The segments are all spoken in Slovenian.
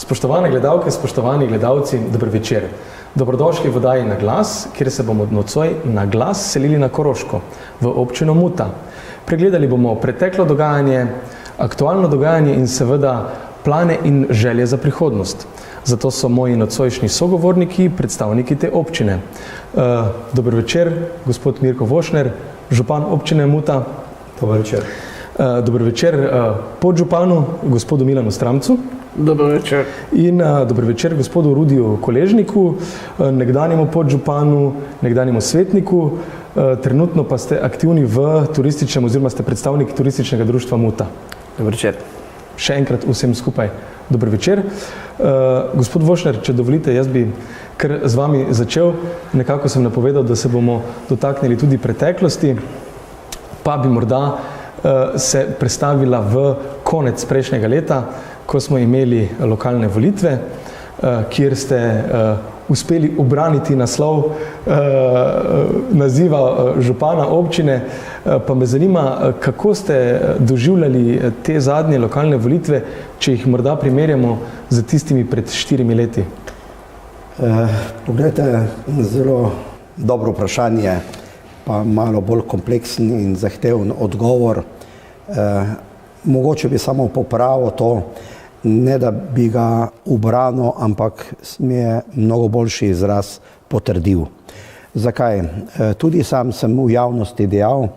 Spoštovane gledalke, spoštovani gledalci, dober večer. Dobrodošli v oddaji Na glas, kjer se bomo nocoj na glas selili na Koroško, v občino Muta. Pregledali bomo preteklo dogajanje, aktualno dogajanje in seveda plane in želje za prihodnost. Zato so moji nocojšnji sogovorniki, predstavniki te občine. Dober večer, gospod Mirko Vošner, župan občine Muta. Dober večer. Dober večer podžupanu, gospodu Milanu Stramcu. Dober večer. In dober večer gospodu Rudiju Koležniku, nekdanjemu podžupanu, nekdanjemu svetniku. Trenutno pa ste aktivni v turističnem oziroma ste predstavniki turističnega društva Muta. Dober večer. Še enkrat vsem skupaj dober večer. Gospod Vošner, če dovolite, jaz bi kar z vami začel. Nekako sem napovedal, da se bomo dotaknili tudi preteklosti, pa bi morda se prestavila v konec prejšnjega leta, ko smo imeli lokalne volitve, kjer ste uspeli ubraniti naslov naziva župana občine. Pa me zanima, kako ste doživljali te zadnje lokalne volitve, če jih morda primerjamo z tistimi pred 4 leti? Poglejte, zelo dobro vprašanje, pa malo bolj kompleksen in zahteven odgovor. Mogoče bi samo popravil to, ne da bi ga ubranil, ampak mi je mnogo boljši izraz potrdil. Zakaj? Tudi sam sem v javnosti dejal,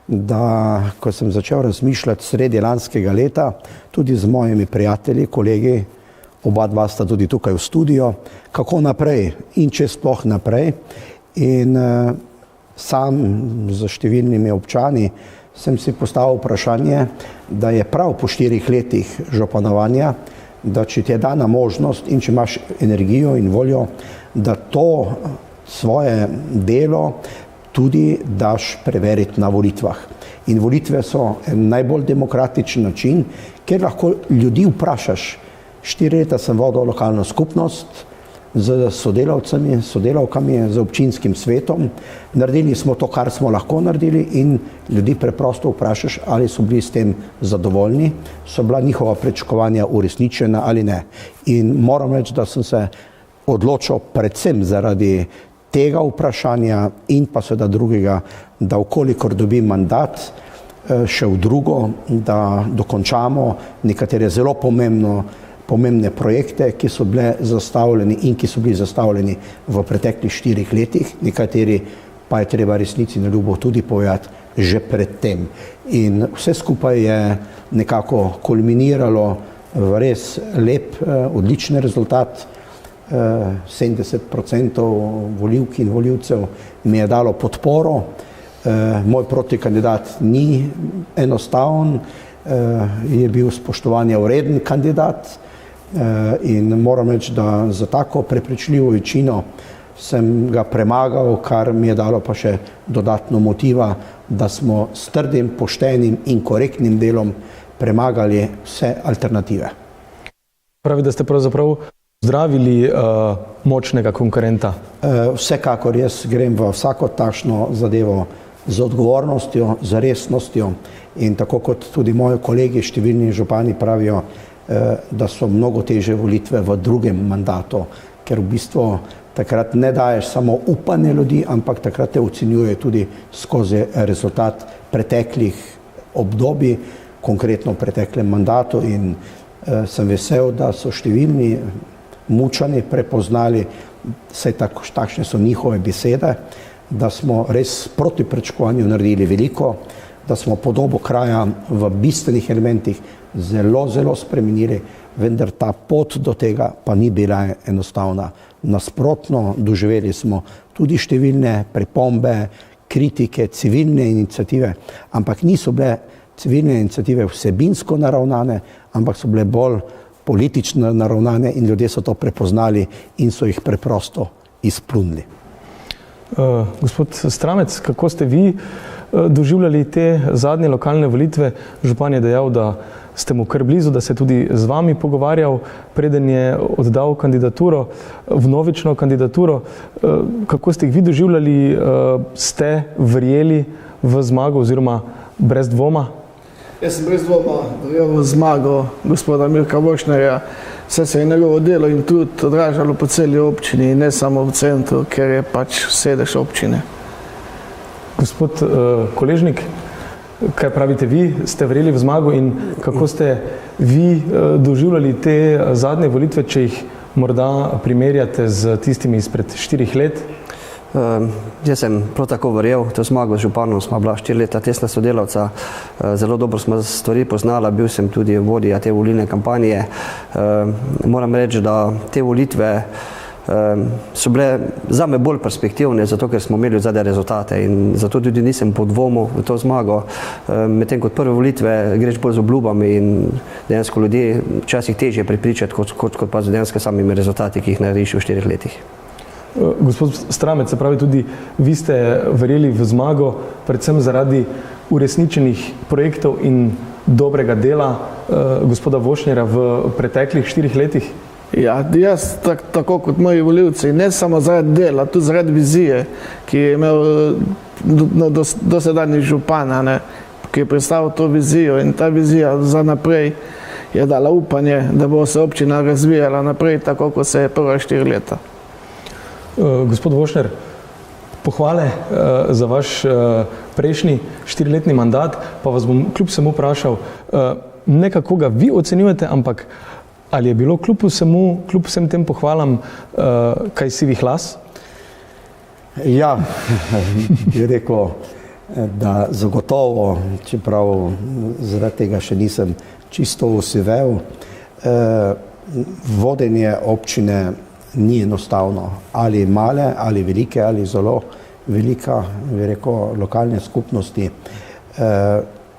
da ko sem začel razmišljati sredi lanskega leta, tudi z mojimi prijatelji, kolegi, oba dva sta tudi tukaj v studiu, kako naprej in če sploh naprej. In sam z številnimi občani sem si postavil vprašanje, da je prav po 4 letih županovanja, da če ti je dana možnost in če imaš energijo in voljo, da to svoje delo tudi daš preveriti na volitvah. In volitve so en najbolj demokratičen način, kjer lahko ljudi vprašaš. 4 leta sem vodil lokalno skupnost z sodelavcami, sodelavkami, z občinskim svetom. Naredili smo to, kar smo lahko naredili in ljudi preprosto vprašaš, ali so bili s tem zadovoljni, so bila njihova pričakovanja uresničena ali ne. In moram reči, da sem se odločil predvsem zaradi tega vprašanja in pa seveda drugega, da vkolikor dobim mandat, še v drugo, da dokončamo nekatere zelo pomembne projekte, ki so bile zastavljeni in ki so bili zastavljeni v preteklih 4 letih, nekateri pa je treba resnici na ljubo tudi povedati že pred tem. In vse skupaj je nekako kulminiralo v res lep, odličen rezultat. 70% volivk in volivcev mi je dalo podporo. Moj protikandidat ni enostaven, je bil spoštovanja vreden kandidat. In moram reči, da za tako prepričljivo večino sem ga premagal, kar mi je dalo pa še dodatno motiva, da smo s trdim, poštenim in korektnim delom premagali vse alternative. Pravi, da ste pravzaprav zdravili močnega konkurenta? Vsekakor jaz grem v vsako takšno zadevo z odgovornostjo, z resnostjo in tako kot tudi moji kolegi, številni župani pravijo, da so mnogo težje volitve v drugem mandatu, ker v bistvu takrat ne daješ samo upanje ljudi, ampak takrat te ocenjuje tudi skozi rezultat preteklih obdobij, konkretno v preteklem mandatu in sem vesel, da so številni Mučani prepoznali, saj takšne so njihove besede, da smo res proti pričakovanju naredili veliko, da smo podobo kraja v bistvenih elementih zelo spremenili, vendar ta pot do tega pa ni bila enostavna. Nasprotno, doživeli smo tudi številne pripombe, kritike, civilne iniciative, ampak niso bile civilne iniciative vsebinsko naravnane, ampak so bile bolj politično naravnane in ljudje so to prepoznali in so jih preprosto izplunili. Gospod Stramec, kako ste vi doživljali te zadnje lokalne volitve? Župan je dejal, da ste mu kar blizu, da se tudi z vami pogovarjal, preden je oddal kandidaturo, vnovično kandidaturo. Kako ste jih vi doživljali? Ste verjeli v zmago oziroma brez dvoma? Jaz sem brez dvoma verjel v zmago gospoda Mirka Vošnerja, saj se je njegovo delo in trud odražalo po celi občini, ne samo v centru, ker je pač sedež občine. Gospod Koležnik, kaj pravite vi? Ste verjeli v zmago in kako ste vi doživljali te zadnje volitve, če jih morda primerjate z tistimi izpred 4 let? Jaz sem prav tako verjel, to zmago z županom smo bila 4 leta tesna sodelavca, zelo dobro smo stvari poznala, bil sem tudi vodja te volilne kampanje. Moram reči, da te volitve so bile zame bolj perspektivne, zato ker smo imeli zadnje rezultate in zato tudi nisem podvomil v to zmago. Medtem kot prve volitve greš bolj z obljubami in dejansko ljudje včasih težje prepričati kot pa z dejansko samimi rezultati, ki jih narediš v 4 letih. Gospod Stramec, se pravi tudi vi ste verjeli v zmago, predvsem zaradi uresničenih projektov in dobrega dela gospoda Vošnerja v preteklih 4 letih? Ja, jaz tako kot moji volivci, ne samo zaradi dela, tudi zaradi vizije, ki je imel dosedanji župan, ki je predstavil to vizijo in ta vizija za naprej je dala upanje, da bo se občina razvijala naprej, tako kot se je prva 4 leta. Gospod Vošner, pohvale za vaš prejšnji 4-letni mandat, pa vas bom kljub vsemu vprašal, ne kako ga vi ocenjujete, ampak ali je bilo kljub vsem tem pohvalam kaj sivih las? Ja, bi rekel, da zagotovo, čeprav zaradi tega še nisem čisto osivel, vodenje občine ni enostavno, ali male, ali velike, ali zelo velika, bi rekel, lokalne skupnosti.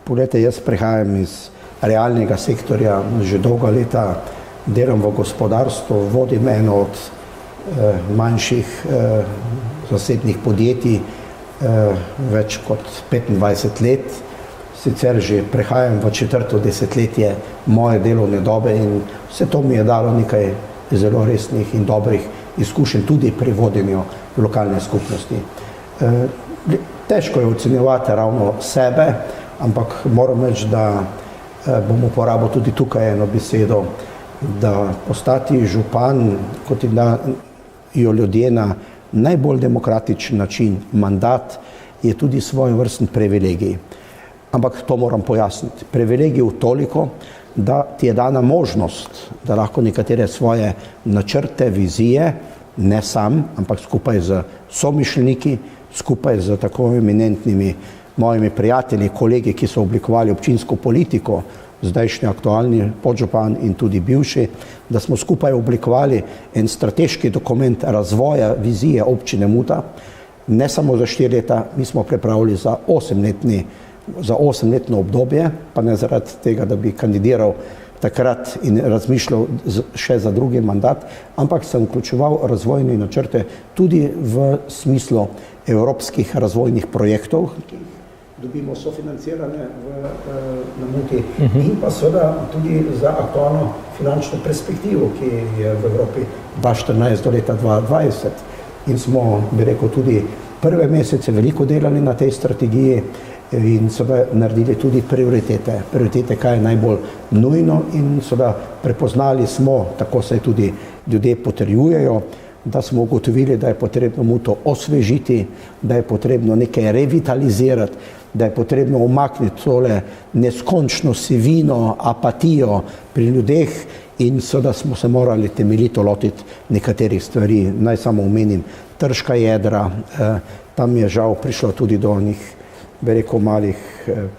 Poglejte, jaz prihajam iz realnega sektorja, že dolga leta delam v gospodarstvu, vodim eno od manjših zasebnih podjetij več kot 25 let. Sicer že prehajam v 4. desetletje moje delovne dobe in vse to mi je dalo nekaj zelo resnih in dobrih izkušenj tudi pri vodenju lokalne skupnosti. Težko je ocenjevati ravno sebe, ampak moram reči, da bom uporabil tudi tukaj eno besedo, da postati župan, kot imajo ljudje na najbolj demokratičen način mandat, je tudi svojevrsten privilegij. Ampak to moram pojasniti. Privilegij v toliko, da ti je dana možnost, da lahko nekatere svoje načrte, vizije, ne sam, ampak skupaj z somišljeniki, skupaj z tako eminentnimi mojimi prijatelji, kolegi, ki so oblikovali občinsko politiko, zdajšnji aktualni podžupan in tudi bivši, da smo skupaj oblikovali en strateški dokument razvoja vizije občine Muta, ne samo za 4 leta, mi smo pripravili za 8-letno obdobje, pa ne zaradi tega, da bi kandidiral takrat in razmišljal še za drugi mandat, ampak sem vključeval razvojne načrte tudi v smislu evropskih razvojnih projektov, ki dobimo sofinancirane na Muti in pa seveda tudi za aktualno finančno perspektivo, ki je v Evropi 2014 do leta 2020. In smo, bi rekel, tudi prve mesece veliko delali na tej strategiji in seveda naredili tudi prioritete, kaj je najbolj nujno in seveda prepoznali smo, tako se tudi ljudje potrjujejo, da smo ugotovili, da je potrebno Muto osvežiti, da je potrebno nekaj revitalizirati, da je potrebno umakniti tole neskončno sivino, apatijo pri ljudeh in seveda smo se morali temeljito lotiti nekaterih stvari. Naj samo omenim Trška jedra, tam je žal prišlo tudi do njih, bi rekel, malih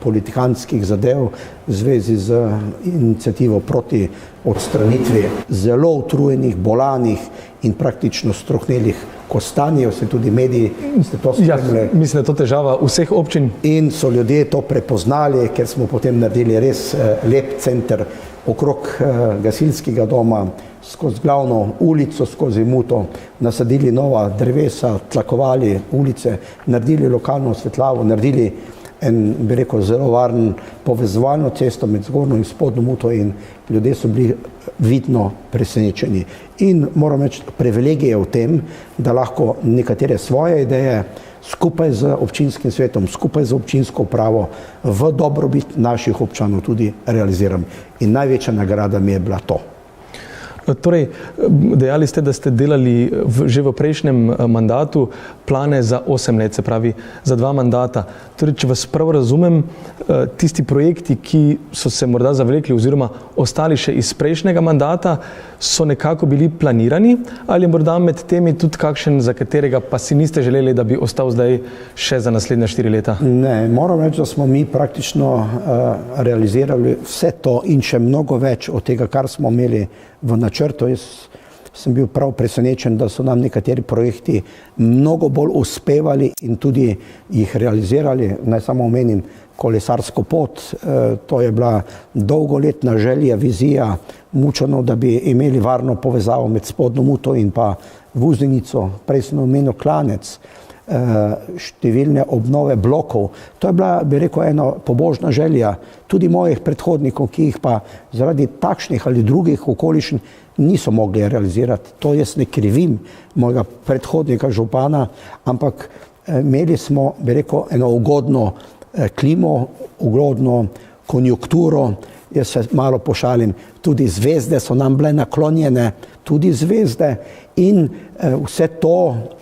politikantskih zadev v zvezi z inicijativo proti odstranitvi zelo utrujenih, bolanih in praktično strohnelih kostanjev, se tudi mediji ste to spremljali. Ja, mislim, da je to težava vseh občin. In so ljudje to prepoznali, ker smo potem naredili res lep center okrog gasilskega doma, skozi glavno ulico, skozi Muto, nasadili nova drevesa, tlakovali ulice, naredili lokalno osvetljavo, naredili en, bi rekel, zelo varen povezovalno cesto med zgornjo in spodnjo Muto in ljudje so bili vidno presenečeni. In moram reči, privilegij je v tem, da lahko nekatere svoje ideje, skupaj z občinskim svetom, skupaj z občinsko upravo v dobrobit naših občanov tudi realiziram. In največja nagrada mi je bila to. Torej, dejali ste, da ste delali že v prejšnjem mandatu plane za 8 let, se pravi za 2 mandata. Torej, če vas prav razumem, tisti projekti, ki so se morda zavlekli oziroma ostali še iz prejšnjega mandata, so nekako bili planirani, ali morda med temi tudi kakšen, za katerega pa si niste želeli, da bi ostal zdaj še za naslednja 4 leta? Ne, moram reči, da smo mi praktično realizirali vse to in še mnogo več od tega, kar smo imeli v načrtu. Jaz sem bil prav presenečen, da so nam nekateri projekti mnogo bolj uspevali in tudi jih realizirali. Naj samo omenim kolesarsko pot, to je bila dolgoletna želja, vizija Mučanov, da bi imeli varno povezavo med Spodnjo Muto in pa Vuzenico, prej sem omenil Klanec, številne obnove blokov. To je bila, bi rekel, ena pobožna želja tudi mojih predhodnikov, ki jih pa zaradi takšnih ali drugih okoliščin niso mogli realizirati. To jaz ne krivim mojega predhodnika župana, ampak imeli smo, bi rekel, eno ugodno klimo, ugodno konjunkturo. Jaz se malo pošalim, tudi zvezde so nam bile naklonjene, tudi zvezde in vse to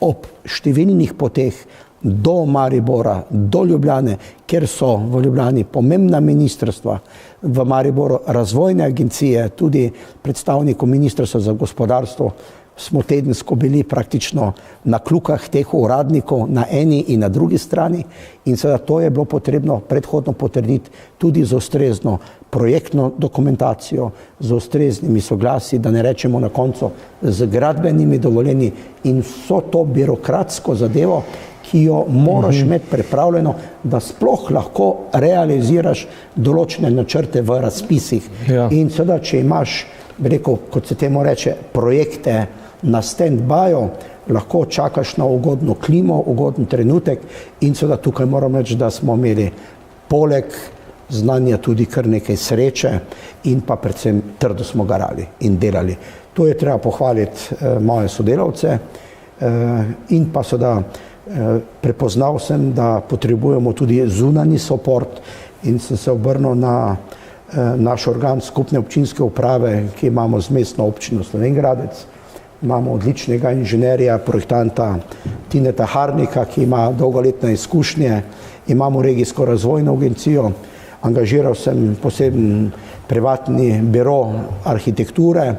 ob številnih poteh do Maribora, do Ljubljane, kjer so v Ljubljani pomembna ministrstva, v Mariboru razvojne agencije, tudi predstavnikov ministrstva za gospodarstvo, smo tedensko bili praktično na klukah teh uradnikov na eni in na drugi strani in seveda to je bilo potrebno predhodno potrditi tudi z ustrezno projektno dokumentacijo, z ustreznimi soglasji, da ne rečemo na koncu z gradbenimi dovoljenji in vso to birokratsko zadevo, ki jo moraš imeti pripravljeno, da sploh lahko realiziraš določene načrte v razpisih. Ja. In seveda, če imaš, bi rekel, kot se temu reče, projekte na stand-byu, lahko čakaš na ugodno klimo, ugoden trenutek in seveda tukaj moram reči, da smo imeli poleg znanja tudi kar nekaj sreče in pa predvsem trdo smo garali in delali. To je treba pohvaliti moje sodelavce in pa seveda prepoznal sem, da potrebujemo tudi zunanji support in sem se obrnil na naš organ skupne občinske uprave, ki imamo z mestno občino Slovenj Gradec. Imamo odličnega inženirja, projektanta Tineta Harnika, ki ima dolgoletne izkušnje. Imamo regijsko razvojno agencijo. Angažiral sem poseben privatni biro arhitekture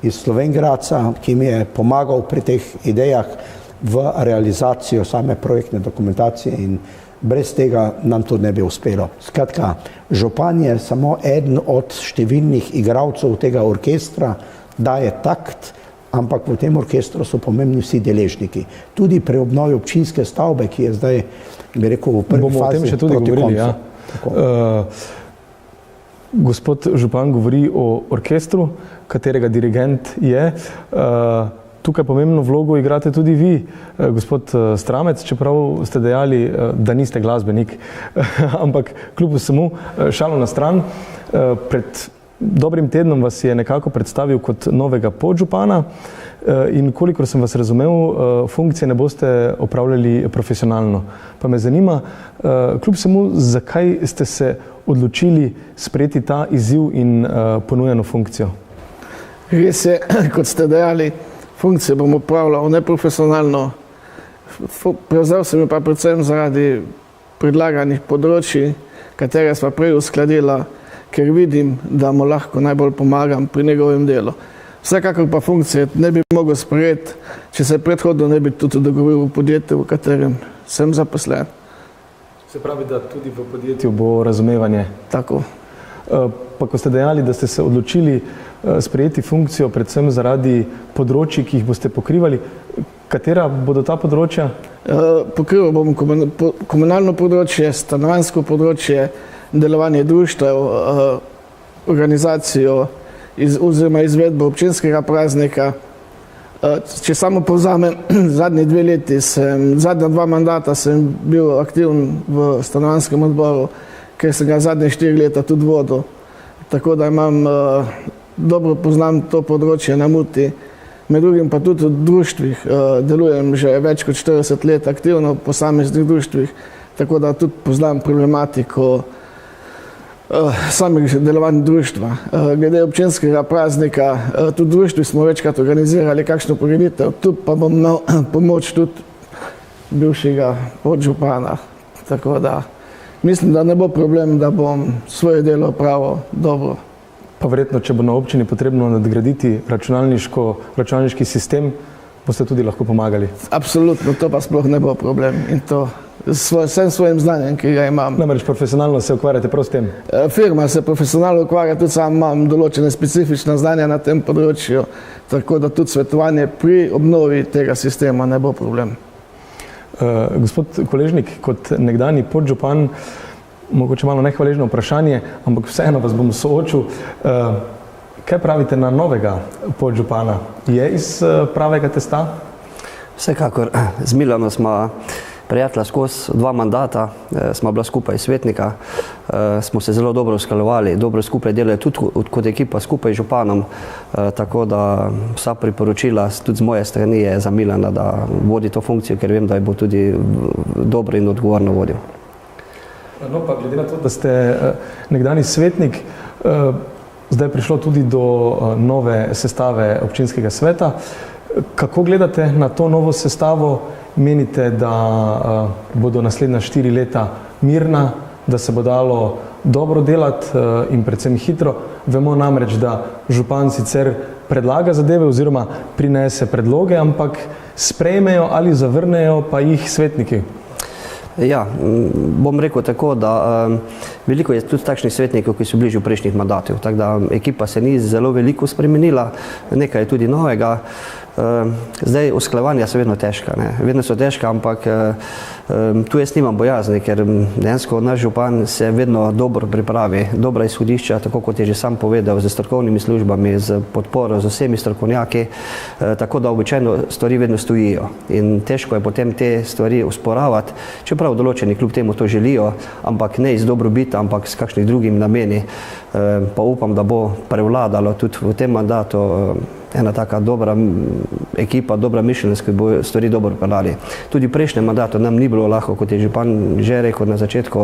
iz Slovenj Gradca, ki mi je pomagal pri teh idejah v realizacijo same projektne dokumentacije in brez tega nam to ne bi uspelo. Skratka, župan je samo eden od številnih igralcev tega orkestra, daje takt, ampak v tem orkestru so pomembni vsi deležniki. Tudi pri obnovi občinske stavbe, ki je zdaj, bi rekel, v prvi fazi proti koncu. Bomo o tem še tudi govorili, ja. Gospod župan govori o orkestru, katerega dirigent je. Tukaj pomembno vlogo igrate tudi vi, gospod Stramec, čeprav ste dejali, da niste glasbenik, ampak kljub vsemu, šalo na stran, pred dobrim tednom vas je nekako predstavil kot novega podžupana in kolikor sem vas razumel, funkcije ne boste opravljali profesionalno. Pa me zanima, kljub vsemu, zakaj ste se odločili sprejeti ta izziv in ponujeno funkcijo? Res je, kot ste dejali, funkcije bom opravljal neprofesionalno. Prevzel sem jo pa predvsem zaradi predlaganih področji, katere sva prej uskladila, ker vidim, da mu lahko najbolj pomagam pri njegovem delu. Vsekakor pa funkcije ne bi mogel sprejeti, če se predhodno ne bi tudi dogovoril v podjetju, v katerem sem zaposlen. Se pravi, da tudi v podjetju bo razumevanje. Tako. Pa ko ste dejali, da ste se odločili sprejeti funkcijo predvsem zaradi področji, ki jih boste pokrivali, katera bodo ta področja? Pokrival bom komunalno področje, stanovanjsko področje, delovanje društev, organizacijo oziroma izvedbo občinskega praznika. Če samo povzamem, zadnji 2 leti zadnja 2 mandata sem bil aktiven v stanovanjskem odboru, ker sem ga zadnje 4 leta tudi vodil. Tako da dobro poznam to področje na Muti med drugim pa tudi v društvih. Delujem že več kot 40 let aktivno v posameznih društvih, tako da tudi poznam problematiko samih delovanj društva. Glede občinskega praznika, tudi v društvi smo večkrat organizirali kakšno prireditev, tu pa bom imel pomoč tudi bivšega podžupana. Tako da mislim, da ne bo problem, da bom svoje delo opravil dobro. Pa verjetno, če bo na občini potrebno nadgraditi računalniški sistem, boste tudi lahko pomagali. Absolutno, to pa sploh ne bo problem in to vsem svojim znanjem, ki ga imam. Namreč profesionalno se ukvarjate prav s tem? Firma se profesionalno ukvarja, tudi sam imam določene specifična znanja na tem področju, tako da tudi svetovanje pri obnovi tega sistema ne bo problem. Gospod Koležnik, kot nekdani podžupan, mogoče malo nehvaležno vprašanje, ampak vseeno vas bom soočil. Kaj pravite na novega podžupana? Je iz pravega testa? Vsekakor, z Milanom smo prijatelja skozi 2 mandata, smo bila skupaj svetnika, smo se zelo dobro usklajevali, dobro skupaj delali tudi kot ekipa skupaj z županom, tako da vsa priporočila tudi z moje strani je za Milana, da vodi to funkcijo, ker vem, da jo bo tudi dobro in odgovorno vodil. No, pa glede na to, da ste nekdani svetnik, zdaj je prišlo tudi do nove sestave občinskega sveta. Kako gledate na to novo sestavo? Menite, da bodo naslednja 4 leta mirna, da se bo dalo dobro delati in predvsem hitro? Vemo namreč, da župan sicer predlaga zadeve oziroma prinese predloge, ampak sprejmejo ali zavrnejo pa jih svetniki. Ja, bom rekel tako, da veliko je tudi takšnih svetnikov, ki so bili že v prejšnjih mandatih, tako da ekipa se ni zelo veliko spremenila, nekaj je tudi novega. Zdaj, usklajevanja so vedno težka, vedno so težka, ampak tu jaz nimam bojazni, ker dejansko naš župan se vedno dobro pripravi, dobra izhodišča, tako kot je že sam povedal, z strokovnimi službami, z podporo, z vsemi strokovnjaki, tako da običajno stvari vedno stojijo in težko je potem te stvari usporavati, čeprav določeni kljub temu to želijo, ampak ne iz dobrobita, ampak s kakšnih drugim nameni, pa upam, da bo prevladalo tudi v tem mandatu ena taka dobra ekipa, dobra mišljenja, ki bo stvari dobro peljali. Tudi v prejšnjem mandatu nam ni bilo lahko, kot je župan že rekel na začetku,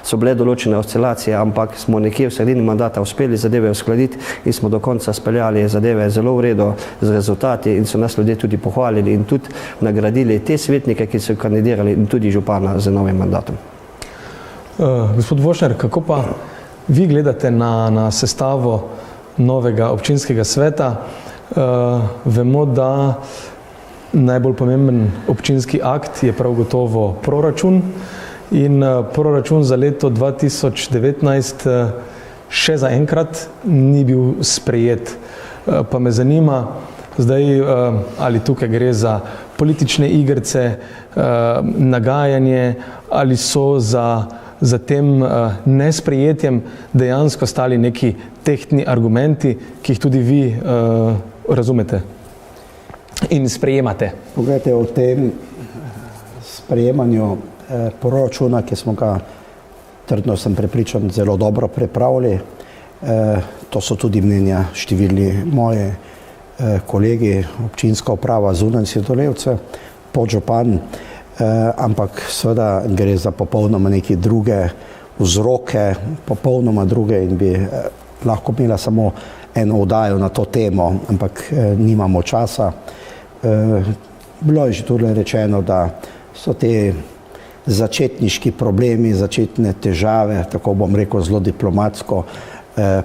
so bile določene oscilacije, ampak smo nekje v sredini mandata uspeli zadeve uskladiti in smo do konca speljali zadeve zelo v redu z rezultati in so nas ljudje tudi pohvalili in tudi nagradili te svetnike, ki so kandidirali in tudi župana z novim mandatom. Gospod Vošner, kako pa vi gledate na sestavo novega občinskega sveta? Vemo, da najbolj pomemben občinski akt je prav gotovo proračun in proračun za leto 2019 še zaenkrat ni bil sprejet. Pa me zanima zdaj, ali tukaj gre za politične igrice, nagajanje, ali so za tem nesprejetjem dejansko stali neki tehtni argumenti, ki jih tudi vi razumete in sprejemate. Poglejte, o tem sprejemanju proračuna, ki smo ga, trdno sem prepričan, zelo dobro pripravili, to so tudi mnenja številni moji kolegi, občinska uprava Zunanjske Dolenjske, podžupan, ampak seveda gre za popolnoma neke druge vzroke, popolnoma druge in bi lahko imela samo eno oddajo na to temo, ampak nimamo časa. Bilo je že tudi rečeno, da so te začetniški problemi, začetne težave, tako bom rekel zelo diplomatsko,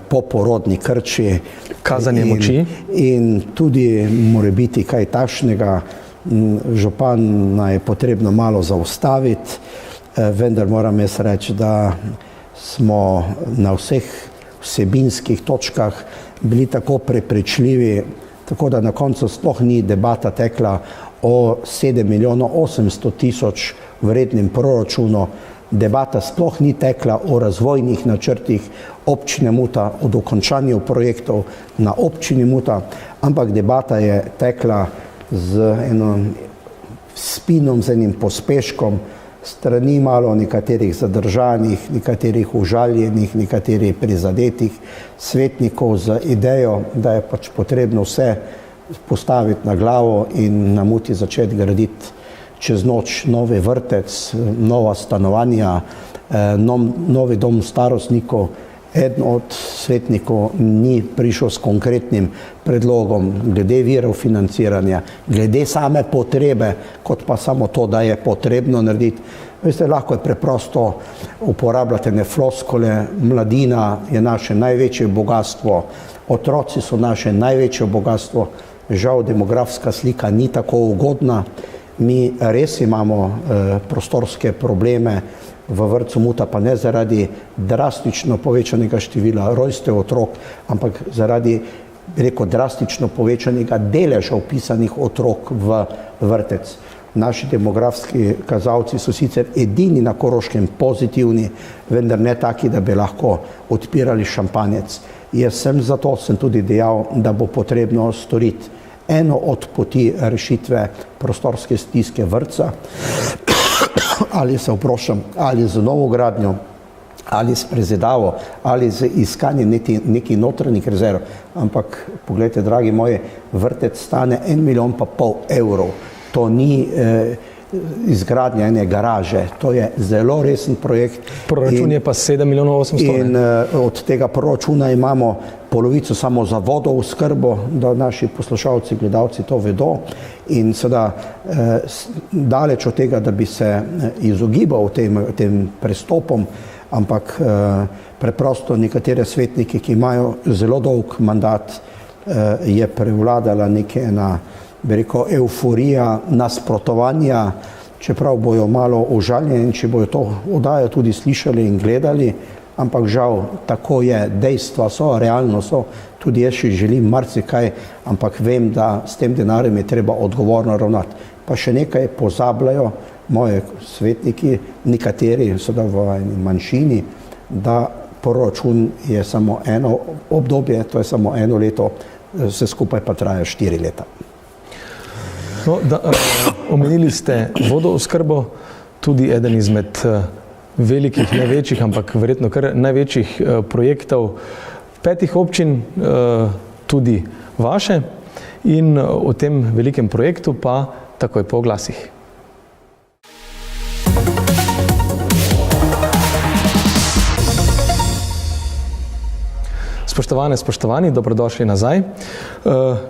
poporodni krči. Kazanje moči. In tudi mora biti kaj takšnega, župana je potrebno malo zaustaviti, vendar moram jaz reči, da smo na vseh vsebinskih točkah bili tako prepričljivi, tako da na koncu sploh ni debata tekla o 7 milijonov 800 tisoč vrednem proračunu, debata sploh ni tekla o razvojnih načrtih občine Muta, o dokončanju projektov na občini Muta, ampak debata je tekla z enim spinom, z enim pospeškom, strani malo nekaterih zadržanih, nekaterih užaljenih, nekaterih prizadetih svetnikov z idejo, da je pač potrebno vse postaviti na glavo in na Muti začeti graditi čez noč novi vrtec, nova stanovanja, novi dom starostnikov. Eden od svetnikov ni prišel s konkretnim predlogom glede virov financiranja, glede same potrebe, kot pa samo to, da je potrebno narediti. Veste, lahko je preprosto uporabljati ne floskole, mladina je naše največje bogatstvo, otroci so naše največje bogatstvo, žal demografska slika ni tako ugodna, mi res imamo prostorske probleme, v vrtcu Muta pa ne zaradi drastično povečanega števila rojstev otrok, ampak zaradi, drastično povečanega deleža vpisanih otrok v vrtec. Naši demografski kazalci so sicer edini na Koroškem pozitivni, vendar ne taki, da bi lahko odpirali šampanjec. Jaz sem tudi dejal, da bo potrebno storiti eno od poti rešitve prostorske stiske vrtca, ali z novogradnjo, ali s prezidavo, ali z iskanjem nekih notranjih rezerv. Ampak, poglejte, dragi moji, vrtec stane 1,5 milijona evrov. To ni izgradnja ene garaže, to je zelo resen projekt. Proračun je pa 7 milijonov 800. In od tega proračuna imamo polovico samo za vodooskrbo, da naši poslušalci, gledalci to vedo. In seveda daleč od tega, da bi se izogibal tem prestopom, ampak preprosto nekatere svetniki, ki imajo zelo dolg mandat, je prevladala ena euforija nasprotovanja, čeprav bojo malo užaljeni, če bojo to oddajo tudi slišali in gledali, ampak žal tako je, dejstva so, realno so, tudi jaz še želim marsikaj, ampak vem, da s tem denarjem je treba odgovorno ravnati. Pa še nekaj pozabljajo moji svetniki, nekateri so da v manjšini, da proračun je samo eno obdobje, to je samo eno leto, vse skupaj pa traja 4 leta. No, omenili ste vodooskrbo, tudi eden izmed velikih, ne večjih, ampak verjetno kar največjih projektov 5 občin, tudi vaše, in o tem velikem projektu pa takoj po oglasih. Spoštovane, spoštovani, dobrodošli nazaj.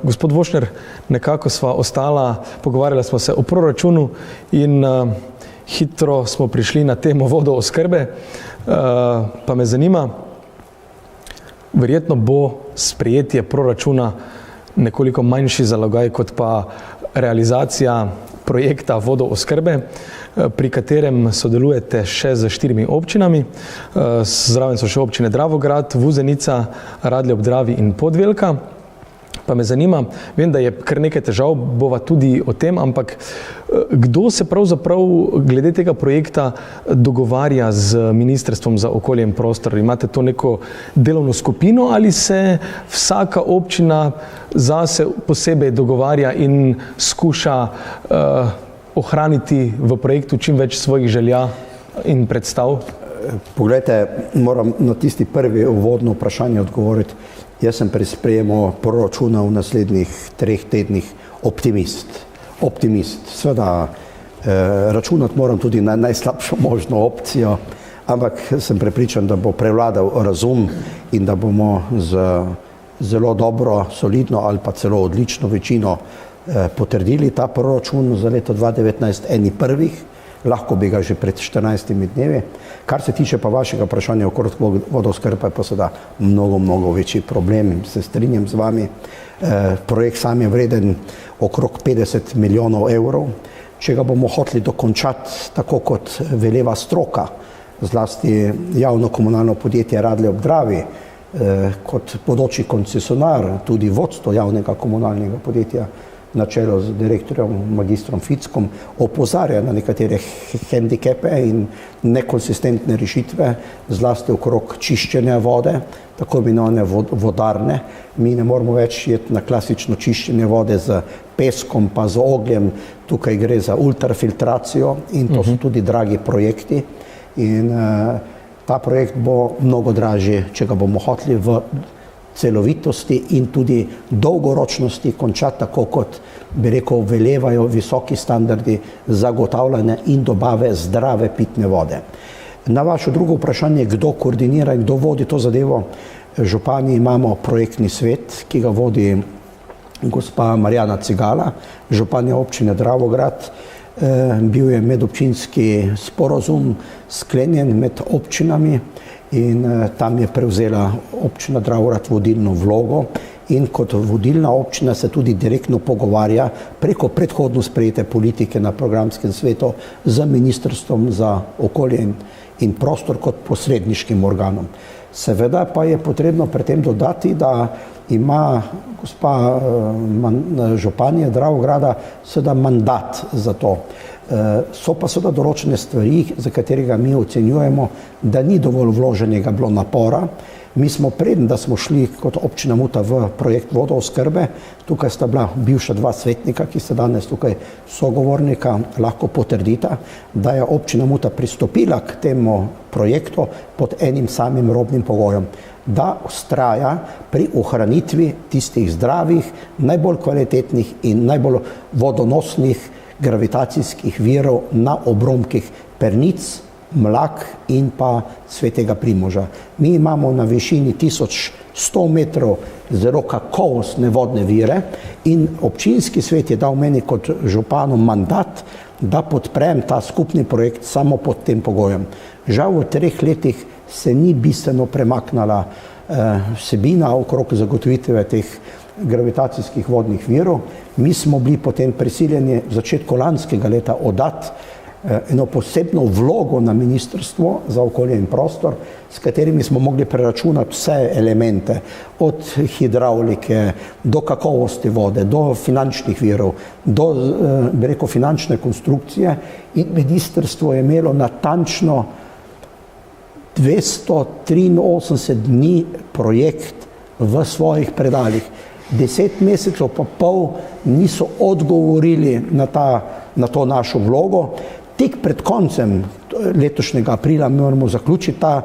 Gospod Vošner, nekako sva ostala, pogovarjali smo se o proračunu in hitro smo prišli na temo vodooskrbe, pa me zanima, verjetno bo sprejetje proračuna nekoliko manjši zalogaj kot pa realizacija projekta vodooskrbe, pri katerem sodelujete še z 4 občinami. Zraven so še občine Dravograd, Vuzenica, Radlje ob Dravi in Podvelka. Pa me zanima, vem, da je kar nekaj težav, bova tudi o tem, ampak kdo se pravzaprav glede tega projekta dogovarja z Ministrstvom za okolje in prostor? Imate to neko delovno skupino ali se vsaka občina zase posebej dogovarja in skuša ohraniti v projektu čim več svojih želja in predstav? Poglejte, moram na tisti prvi uvodno vprašanje odgovoriti. Jaz sem pri sprejemu proračuna v naslednjih 3 tednih optimist. Sveda računati moram tudi na najslabšo možno opcijo, ampak sem prepričan, da bo prevladal razum in da bomo z zelo dobro, solidno ali pa celo odlično večino potrdili ta proračun za leto 2019, eni prvih, lahko bi ga že pred 14 dnevi. Kar se tiče pa vašega vprašanja okrog vodooskrbe, pa seveda mnogo večji problem, se strinjam z vami. Projekt sam je vreden okrog 50 milijonov evrov. Če ga bomo hoteli dokončati tako kot veleva stroka, zlasti javno komunalno podjetje Radlje ob Dravi, kot bodoči koncesionar, tudi vodstvo javnega komunalnega podjetja na čelu z direktorjem magistrom Fickom opozarja na nekatere hendikepe in nekonsistentne rešitve, zlasti okrog čiščenja vode, tako imenovane vodarne. Mi ne moramo več iti na klasično čiščenje vode z peskom pa z ogljem, tukaj gre za ultrafiltracijo in to so tudi dragi projekti. In ta projekt bo mnogo dražji, če ga bomo hoteli v celovitosti in tudi dolgoročnosti konča tako, kot bi rekel, velevajo visoki standardi zagotavljanja in dobave zdrave pitne vode. Na vaše drugo vprašanje, kdo koordinira in kdo vodi to zadevo, župani imamo projektni svet, ki ga vodi gospa Marjana Cigala, županja občine Dravograd. Bil je medobčinski sporazum sklenjen med občinami in tam je prevzela občina Dravograd vodilno vlogo in kot vodilna občina se tudi direktno pogovarja preko predhodno sprejete politike na programskem svetu z Ministrstvom za okolje in prostor kot posredniškim organom. Seveda pa je potrebno pri tem dodati, da ima gospa županja Dravograda seveda mandat za to. So pa seveda določene stvari, za katerega mi ocenjujemo, da ni dovolj vloženega bilo napora. Mi smo preden, da smo šli kot občina Muta v projekt vodooskrbe, tukaj sta bila bivša dva svetnika, ki sta danes tukaj sogovornika, lahko potrdita, da je občina Muta pristopila k temu projektu pod enim samim robnim pogojem, da vztraja pri ohranitvi tistih zdravih, najbolj kvalitetnih in najbolj vodonosnih gravitacijskih virov na obromkih Pernic, Mlak in pa Svetega Primoža. Mi imamo na višini 1100 metrov zelo kakovostne vodne vire in občinski svet je dal meni kot županu mandat, da podprem ta skupni projekt samo pod tem pogojem. Žal v 3 letih se ni bistveno premaknala vsebina okrog zagotovitve teh gravitacijskih vodnih virov. Mi smo bili potem prisiljeni v začetku lanskega leta oddati eno posebno vlogo na Ministrstvo za okolje in prostor, s katerimi smo mogli preračunati vse elemente, od hidravlike do kakovosti vode, do finančnih virov, do, bi rekel, finančne konstrukcije in ministrstvo je imelo natančno 283 dni projekt v svojih predalih. 10 mesecev pa pol niso odgovorili na to našo vlogo. Tik pred koncem letošnjega aprila moramo zaključiti ta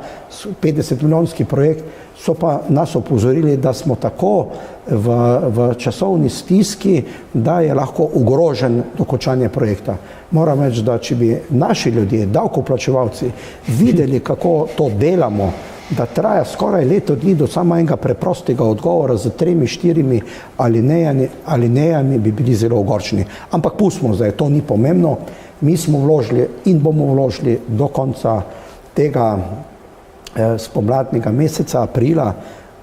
50-milijonski projekt, so pa nas opozorili, da smo tako v časovni stiski, da je lahko ogrožen dokončanje projekta. Moram reči, da če bi naši ljudje, davkoplačevalci, videli, kako to delamo, da traja skoraj leto dni do samo enega preprostega odgovora z 3-4 alinejami, bi bili zelo ogorčeni. Ampak pustimo zdaj, to ni pomembno. Mi smo vložili in bomo vložili do konca tega spomladnega meseca, aprila,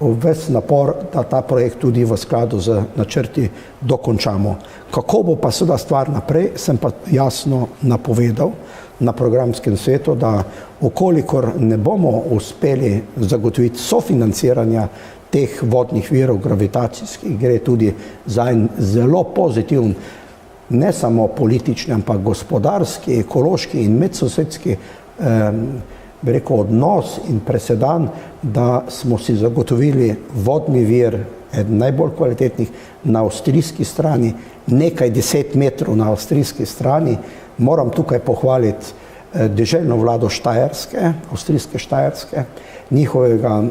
ves napor, da ta projekt tudi v skladu z načrti dokončamo. Kako bo pa seveda stvar naprej, sem pa jasno napovedal na programskem svetu, da okolikor ne bomo uspeli zagotoviti sofinanciranja teh vodnih virov gravitacijskih, gre tudi za en zelo pozitiven, ne samo politični, ampak gospodarski, ekološki in medsosedski bi rekel, odnos in presedan, da smo si zagotovili vodni vir, eden najbolj kvalitetnih na avstrijski strani, nekaj 10 metrov na avstrijski strani. Moram tukaj pohvaliti deželno vlado Štajerske, avstrijske Štajerske, njihovega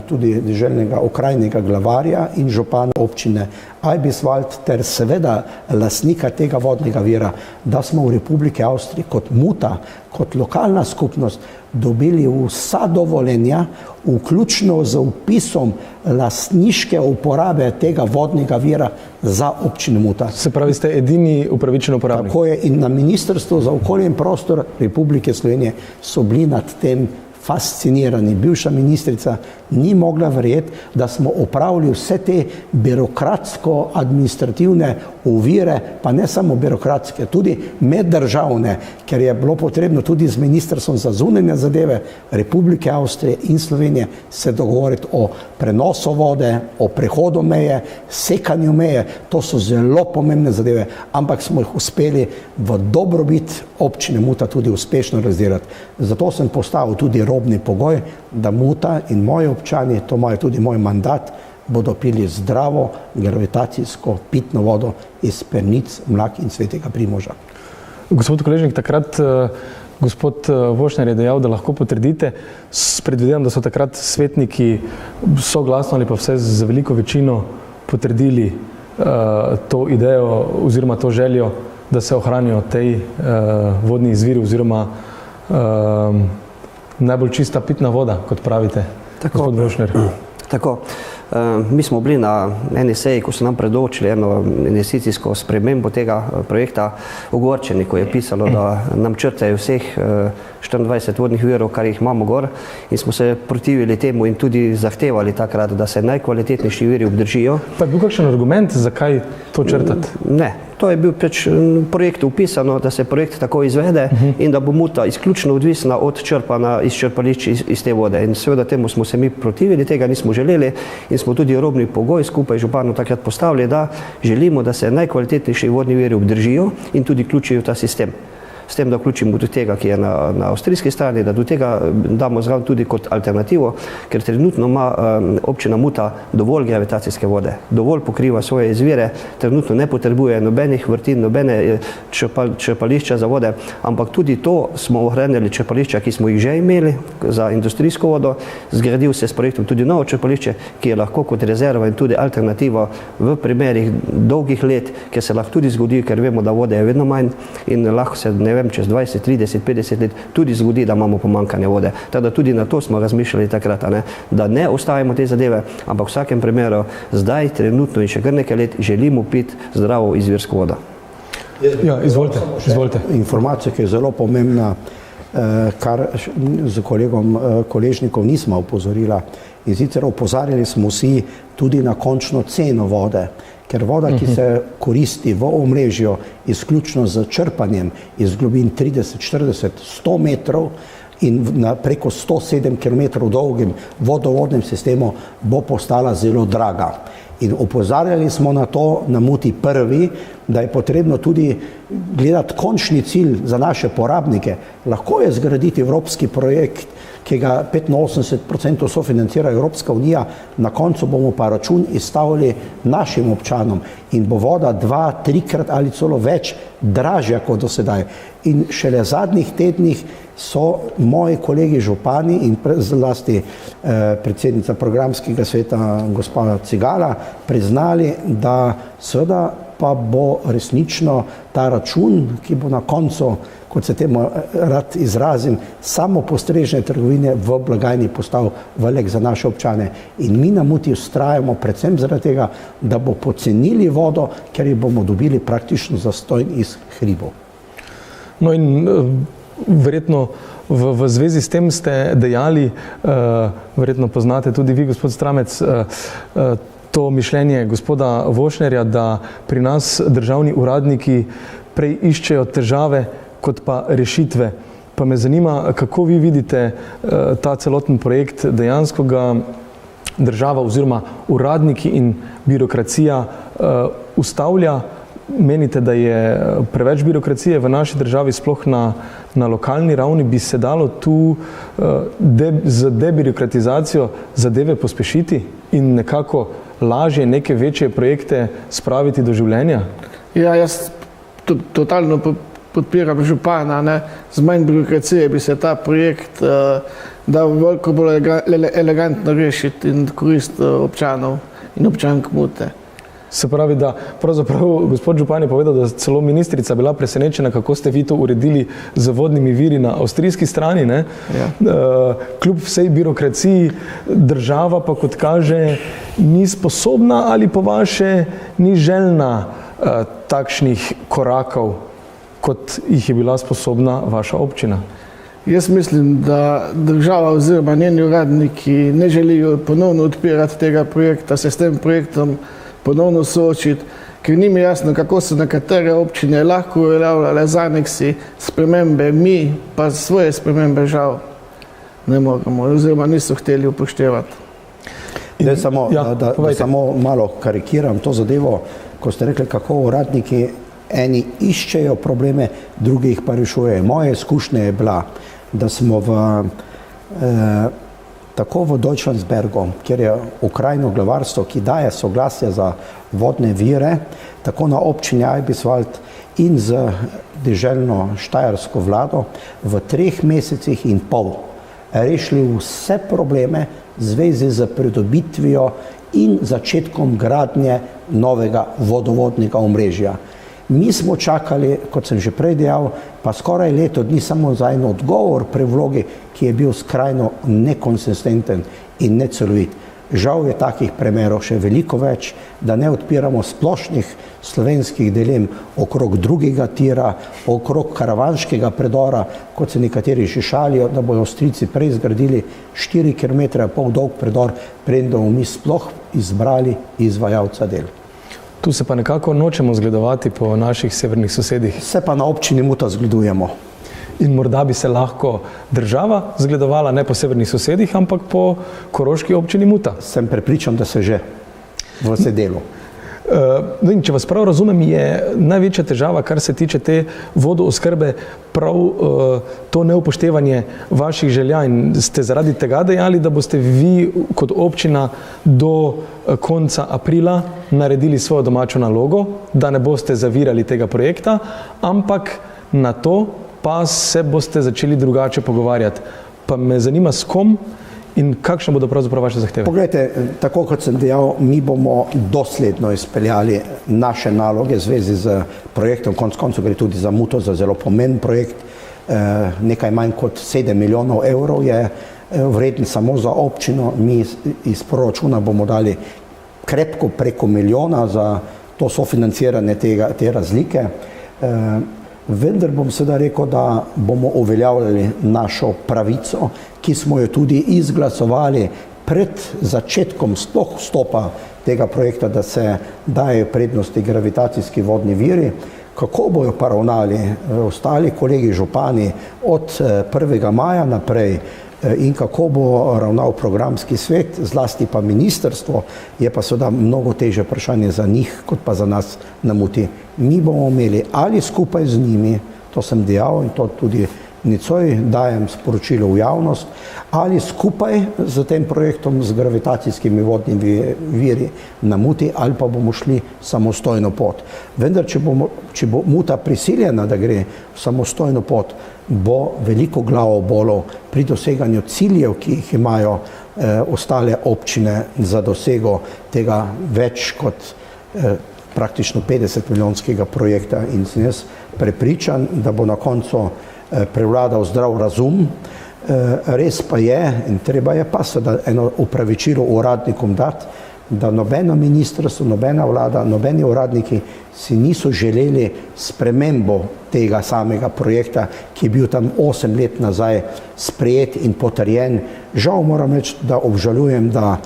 tudi deželnega okrajnega glavarja in župana občine Eibiswald ter seveda lastnika tega vodnega vira, da smo v Republiki Avstriji kot Muta, kot lokalna skupnost dobili vsa dovoljenja, vključno z vpisom lastniške uporabe tega vodnega vira za občino Muta. Se pravi, ste edini upravičen uporabnik? Tako je, in na Ministrstvu za okolje in prostor Republike Slovenije so bili nad tem fascinirani. Bivša ministrica ni mogla verjeti, da smo opravili vse te birokratsko-administrativne ovire, pa ne samo birokratske, tudi meddržavne, ker je bilo potrebno tudi z Ministrstvom za zunanje zadeve Republike Avstrije in Slovenije se dogovoriti o prenosu vode, o prehodu meje, sekanju meje. To so zelo pomembne zadeve, ampak smo jih uspeli v dobrobit občine Muta tudi uspešno realizirati. Zato sem postavil tudi robni pogoj, da Muta in moji občani, to imajo tudi moj mandat, bodo pili zdravo gravitacijsko pitno vodo iz Pernic, Mlak in Svetega Primoža. Gospod Koležnik, takrat Gospod Vošner je dejal, da lahko potrdite. Predvidevam, da so takrat svetniki soglasno ali pa vse z veliko večino potrdili to idejo oziroma to željo, da se ohranijo tej vodni izviri oziroma najbolj čista pitna voda, kot pravite, gospod Vošner. Tako. Mi smo bili na eni seji, ko so nam predočili eno investicijsko spremembo tega projekta, ogorčeni, ko je pisalo, da nam črtajo vseh 24 vodnih virov, kar jih imamo gor, in smo se protivili temu in tudi zahtevali takrat, da se najkvalitetnejši viri obdržijo. Pa je bil kakšen argument, zakaj to črtati? Ne. To je bil v projektu upisano, da se projekt tako izvede in da bo Muta izključno odvisna od črpanja iz črpališč iz te vode. In seveda temu smo se mi protivili, tega nismo želeli in smo tudi robni pogoj skupaj županu takrat postavili, da želimo, da se najkvalitetnejši vodni viri obdržijo in tudi vključijo v ta sistem. S tem, da vključimo do tega, ki je na avstrijski strani, da do tega damo zraven tudi kot alternativo, ker trenutno ima občina Muta dovolj gravitacijske vode, dovolj pokriva svoje izvire, trenutno ne potrebuje nobenih vrtin, nobene črpališča za vode, ampak tudi to smo ohranili črpališča, ki smo jih že imeli za industrijsko vodo, zgradil se s projektom tudi novo črpališče, ki je lahko kot rezerva in tudi alternativa v primerih dolgih let, ker se lahko tudi zgodi, ker vemo, da vode je vedno manj in lahko se, ne vem, čez 20, 30, 50 let tudi zgodi, da imamo pomankanje vode. Tako da tudi na to smo razmišljali takrat, da ne ostavimo te zadeve, ampak v vsakem primeru zdaj, trenutno in še kar nekaj let želimo piti zdravo izvirsko vodo. Ja, izvolite. Informacija, ki je zelo pomembna, kar z kolegom Koležnikom nismo opozorila. In sicer opozarjali smo vsi tudi na končno ceno vode, ker voda, ki se koristi v omrežju izključno z črpanjem iz globin 30, 40, 100 metrov in preko 107 km dolgim vodovodnem sistemu, bo postala zelo draga. In opozarjali smo na to na Muti prvi, da je potrebno tudi gledati končni cilj za naše porabnike. Lahko je zgraditi evropski projekt, ki ga 85% sofinancira Evropska unija, na koncu bomo pa račun izstavili našim občanom in bo voda 2, 3krat ali celo več dražja kot do sedaj. In šele zadnjih tednih so moji kolegi župani in zlasti predsednica programskega sveta gospa Cigala priznali, da seveda pa bo resnično ta račun, ki bo na koncu, kot se temu rad izrazim, samo postrežne trgovine v blagajni postal velik za naše občane. In mi na Muti vztrajamo predvsem zaradi tega, da bo pocenili vodo, ker jo bomo dobili praktično zastonj iz hribov. No in verjetno v zvezi s tem ste dejali, verjetno poznate tudi vi, gospod Stramec, to mišljenje gospoda Vošnerja, da pri nas državni uradniki prej iščejo težave kot pa rešitve. Pa me zanima, kako vi vidite ta celoten projekt, dejansko ga država oziroma uradniki in birokracija ustavlja. Menite, da je preveč birokracije v naši državi, sploh na lokalni ravni, bi se dalo tu z debirokratizacijo zadeve pospešiti in nekako lažje neke večje projekte spraviti do življenja? Ja, jaz totalno podpiram župana, z manj birokracije bi se ta projekt dal veliko bolj elegantno rešiti in korist občanov in občank Mute. Se pravi, da pravzaprav gospod župan je povedal, da celo ministrica bila presenečena, kako ste vi to uredili z vodnimi viri na avstrijski strani, ne? Ja. Kljub vsej birokraciji država pa, kot kaže, ni sposobna ali po vaše ni željna takšnih korakov, kot jih je bila sposobna vaša občina. Jaz mislim, da država oziroma njeni uradniki ne želijo ponovno odpirati tega projekta, se s tem projektom ponovno soočiti, ker ni mi jasno, kako so nekatere občine lahko uveljavljale z aneksi spremembe, mi pa svoje spremembe žal ne moremo, oziroma niso hteli upoštevati. Da samo malo karikiram to zadevo, ko ste rekli, kako uradniki eni iščejo probleme, drugi jih pa rešujejo. Moja izkušnja je bila, da smo tako v Deutschlandsbergu, kjer je okrajno glavarstvo, ki daje soglasje za vodne vire, tako na občini Eibiswald in z deželno štajersko vlado v 3 mesecih in pol rešili vse probleme v zvezi z pridobitvijo in začetkom gradnje novega vodovodnega omrežja. Mi smo čakali, kot sem že prej dejal, pa skoraj leto dni samo za en odgovor pri vlogi, ki je bil skrajno nekonsistenten in necelovit. Žal je takih primerov še veliko več, da ne odpiramo splošnih slovenskih dilem okrog drugega tira, okrog karavanškega predora, kot se nekateri še šalijo, da bodo Avstrijci prej zgradili 4,5 km dolg predor, preden bomo mi sploh izbrali izvajalca del. Tu se pa nekako nočemo zgledovati po naših severnih sosedih. Se pa na občini Muta zgledujemo. In morda bi se lahko država zgledovala ne po severnih sosedih, ampak po koroški občini Muta. Sem prepričan, da se že v sedelu. In če vas prav razumem, je največja težava, kar se tiče te vodooskrbe, prav to neupoštevanje vaših želja in ste zaradi tega dejali, da boste vi kot občina do konca aprila naredili svojo domačo nalogo, da ne boste zavirali tega projekta, ampak na to pa se boste začeli drugače pogovarjati. Pa me zanima, s kom in kakšne bodo pravzaprav vaše zahteve? Poglejte, tako kot sem dejal, mi bomo dosledno izpeljali naše naloge v zvezi z projektom, konec koncev gre tudi za Muto, za zelo pomemben projekt, nekaj manj kot 7 milijonov evrov je vreden samo za občino, mi iz proračuna bomo dali krepko preko milijona za to sofinanciranje te razlike. Vendar bom seveda rekel, da bomo uveljavljali našo pravico, ki smo jo tudi izglasovali pred začetkom sploh vstopa tega projekta, da se dajejo prednosti gravitacijski vodni viri. Kako bojo pa ravnali ostali kolegi župani od 1. maja naprej in kako bo ravnal programski svet, zlasti pa ministrstvo, je pa seveda mnogo težje vprašanje za njih, kot pa za nas na Muti. Mi bomo imeli ali skupaj z njimi, to sem dejal in to tudi nicoj dajem sporočilo v javnost, ali skupaj z tem projektom z gravitacijskimi vodnimi viri na Muti, ali pa bomo šli samostojno pot. Vendar, če bo Muta prisiljena, da gre v samostojno pot, bo veliko glavobolov pri doseganju ciljev, ki jih imajo ostale občine za dosego tega več kot praktično 50 milijonskega projekta in sem jaz prepričan, da bo na koncu prevladal zdrav razum. Res pa je in treba je pa seveda eno upravičilo uradnikom dati, da nobeno ministrstvo, nobena vlada, nobeni uradniki si niso želeli spremembo tega samega projekta, ki je bil tam 8 let nazaj sprejet in potrjen. Žal moram reči, da obžalujem, da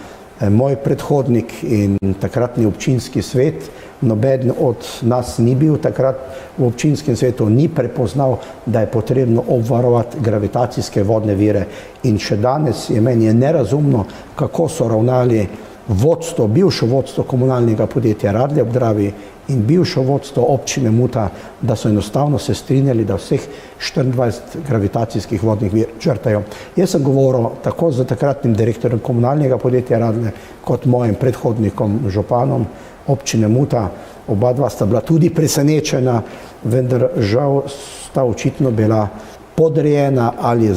moj predhodnik in takratni občinski svet, noben od nas ni bil takrat v občinskem svetu, ni prepoznal, da je potrebno obvarovati gravitacijske vodne vire. In še danes je meni nerazumno, kako so ravnali bivše vodstvo komunalnega podjetja Radlje ob Dravi in bivše vodstvo občine Muta, da so enostavno se strinjali, da vseh 24 gravitacijskih vodnih vir črtajo. Jaz sem govoril tako z takratnim direktorjem komunalnega podjetja Radlje kot mojim predhodnikom, županom občine Muta. Oba dva sta bila tudi presenečena, vendar žal sta očitno bila podrejena ali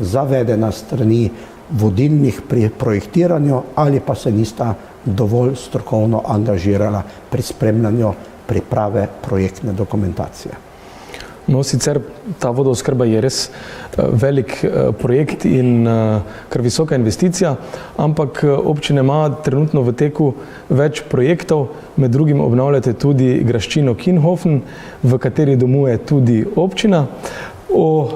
zavedena strani vodilnih pri projektiranju ali pa se nista dovolj strokovno angažirala pri spremljanju priprave projektne dokumentacije. No, sicer ta vodooskrba je res velik projekt in kar visoka investicija, ampak občina ima trenutno v teku več projektov, med drugim obnavljate tudi graščino Kinhofen, v kateri domuje tudi občina. O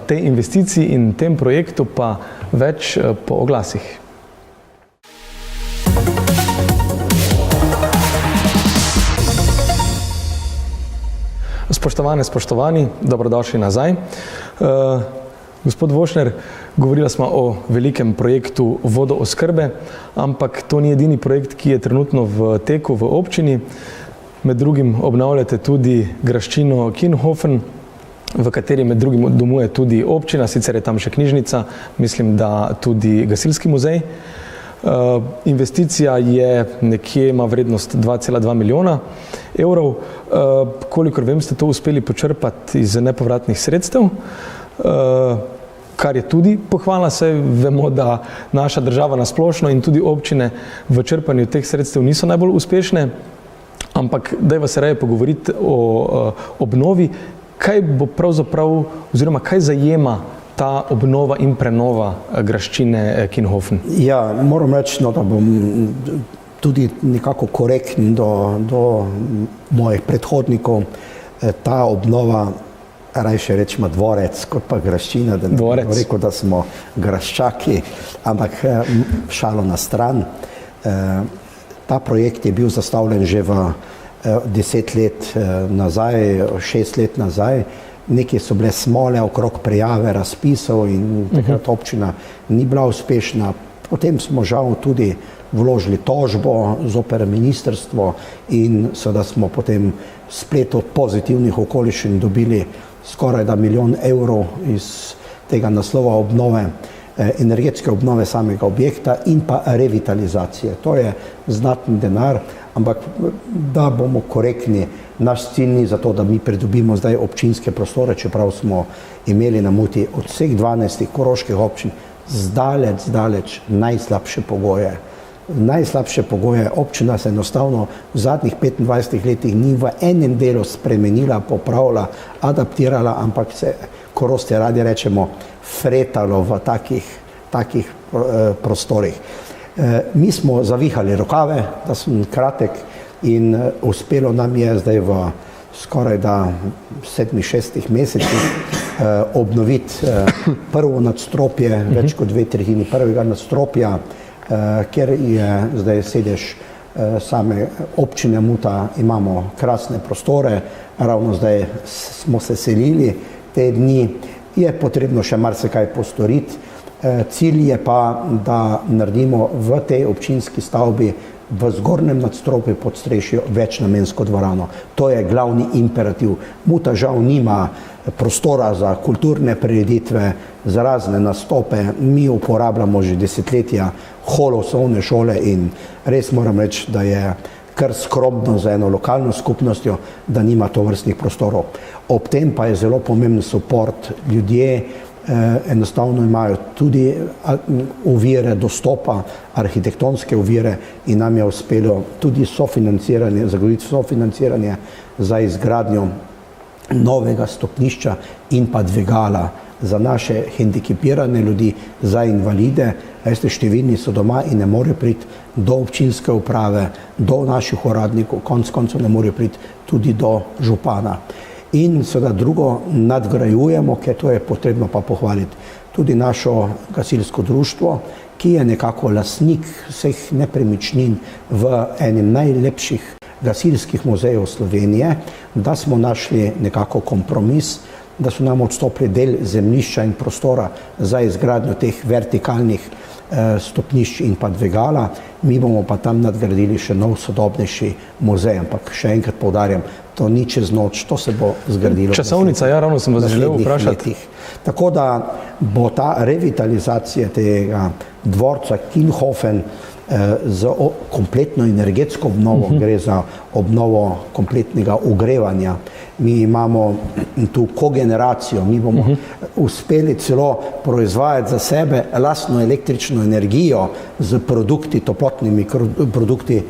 tej investiciji in tem projektu pa več po oglasih. Spoštovani, dobrodošli nazaj. Gospod Vošner, govorila smo o velikem projektu vodooskrbe, ampak to ni edini projekt, ki je trenutno v teku v občini. Med drugim obnavljate tudi graščino Kinhofen. v kateri med drugim domuje tudi občina, sicer je tam še knjižnica, mislim, da tudi gasilski muzej. Investicija je nekje, ima vrednost 2,2 milijona evrov. Kolikor vem, ste to uspeli počrpati iz nepovratnih sredstev, kar je tudi pohvala, saj vemo, da naša država nasplošno in tudi občine v črpanju teh sredstev niso najbolj uspešne, ampak dajva se raje pogovoriti o obnovi. Kaj bo pravzaprav, oziroma kaj zajema ta obnova in prenova graščine Kinhofen? Ja, moram reči, da bom tudi nekako korekten do mojih predhodnikov. Ta obnova, rajše rečemo dvorec, kot pa graščina, da ne bom rekel, da smo graščaki, ampak šalo na stran. Ta projekt je bil zastavljen že v 10 let nazaj, 6 let nazaj. Nekaj so bile smole okrog prijave razpisov in takrat občina ni bila uspešna. Potem smo žal tudi vložili tožbo zoper ministrstvo in seveda smo potem splet od pozitivnih okoliščin dobili skoraj da 1 milijon evrov iz tega naslova obnove, energetske obnove samega objekta in pa revitalizacije. To je znaten denar, ampak da bomo korektni, naš cilj ni zato, da mi pridobimo zdaj občinske prostore, čeprav smo imeli na Muti od vseh 12 koroških občin zdaleč najslabše pogoje. Najslabše pogoje. Občina se enostavno v zadnjih 25 letih ni v enem delu spremenila, popravila, adaptirala, ampak se, Korosti radi rečemo, fretalo v takih prostorih. Mi smo zavihali rokave, da sem kratek, in uspelo nam je zdaj v skoraj da 7-6 mesecih obnoviti prvo nadstropje, več kot 2/3 prvega nadstropja, kjer je zdaj sedež same občine Muta, imamo krasne prostore, ravno zdaj smo se selili te dni, je potrebno še marsikaj postoriti. Cilj je pa, da naredimo v tej občinski stavbi v zgornjem nadstropju podstrešju večnamensko dvorano. To je glavni imperativ. Muta žal nima prostora za kulturne prireditve, za razne nastope. Mi uporabljamo že desetletja hol osnovne šole in res moram reči, da je kar skromno za eno lokalno skupnostjo, da nima tovrstnih prostorov. Ob tem pa je zelo pomemben suport. Ljudje enostavno imajo tudi ovire dostopa, arhitektonske ovire, in nam je uspelo tudi zagotoviti sofinanciranje za izgradnjo novega stopnišča in pa dvigala za naše hendikepirane ljudi, za invalide. Veste, številni so doma in ne morejo priti do občinske uprave, do naših uradnikov, konec koncev ne morejo priti tudi do župana. In seveda drugo, nadgrajujemo, ker to je potrebno pa pohvaliti, tudi našo gasilsko društvo, ki je nekako lastnik vseh nepremičnin v enem najlepših gasilskih muzejev Slovenije, da smo našli nekako kompromis, da so nam odstopili del zemljišča in prostora za izgradnjo teh vertikalnih stopnišč in pa dvigala. Mi bomo pa tam nadgradili še nov sodobnejši muzej, ampak še enkrat poudarjam, to ni čez noč, to se bo zgradilo. Časovnica, ja, ravno sem vas želel vprašati. Tako da bo ta revitalizacija tega dvorca Kinhofen z kompletno energetsko obnovo, gre za obnovo kompletnega ogrevanja. Mi imamo tu kogeneracijo, mi bomo uspeli celo proizvajati za sebe lastno električno energijo z produkti, toplotnimi produkti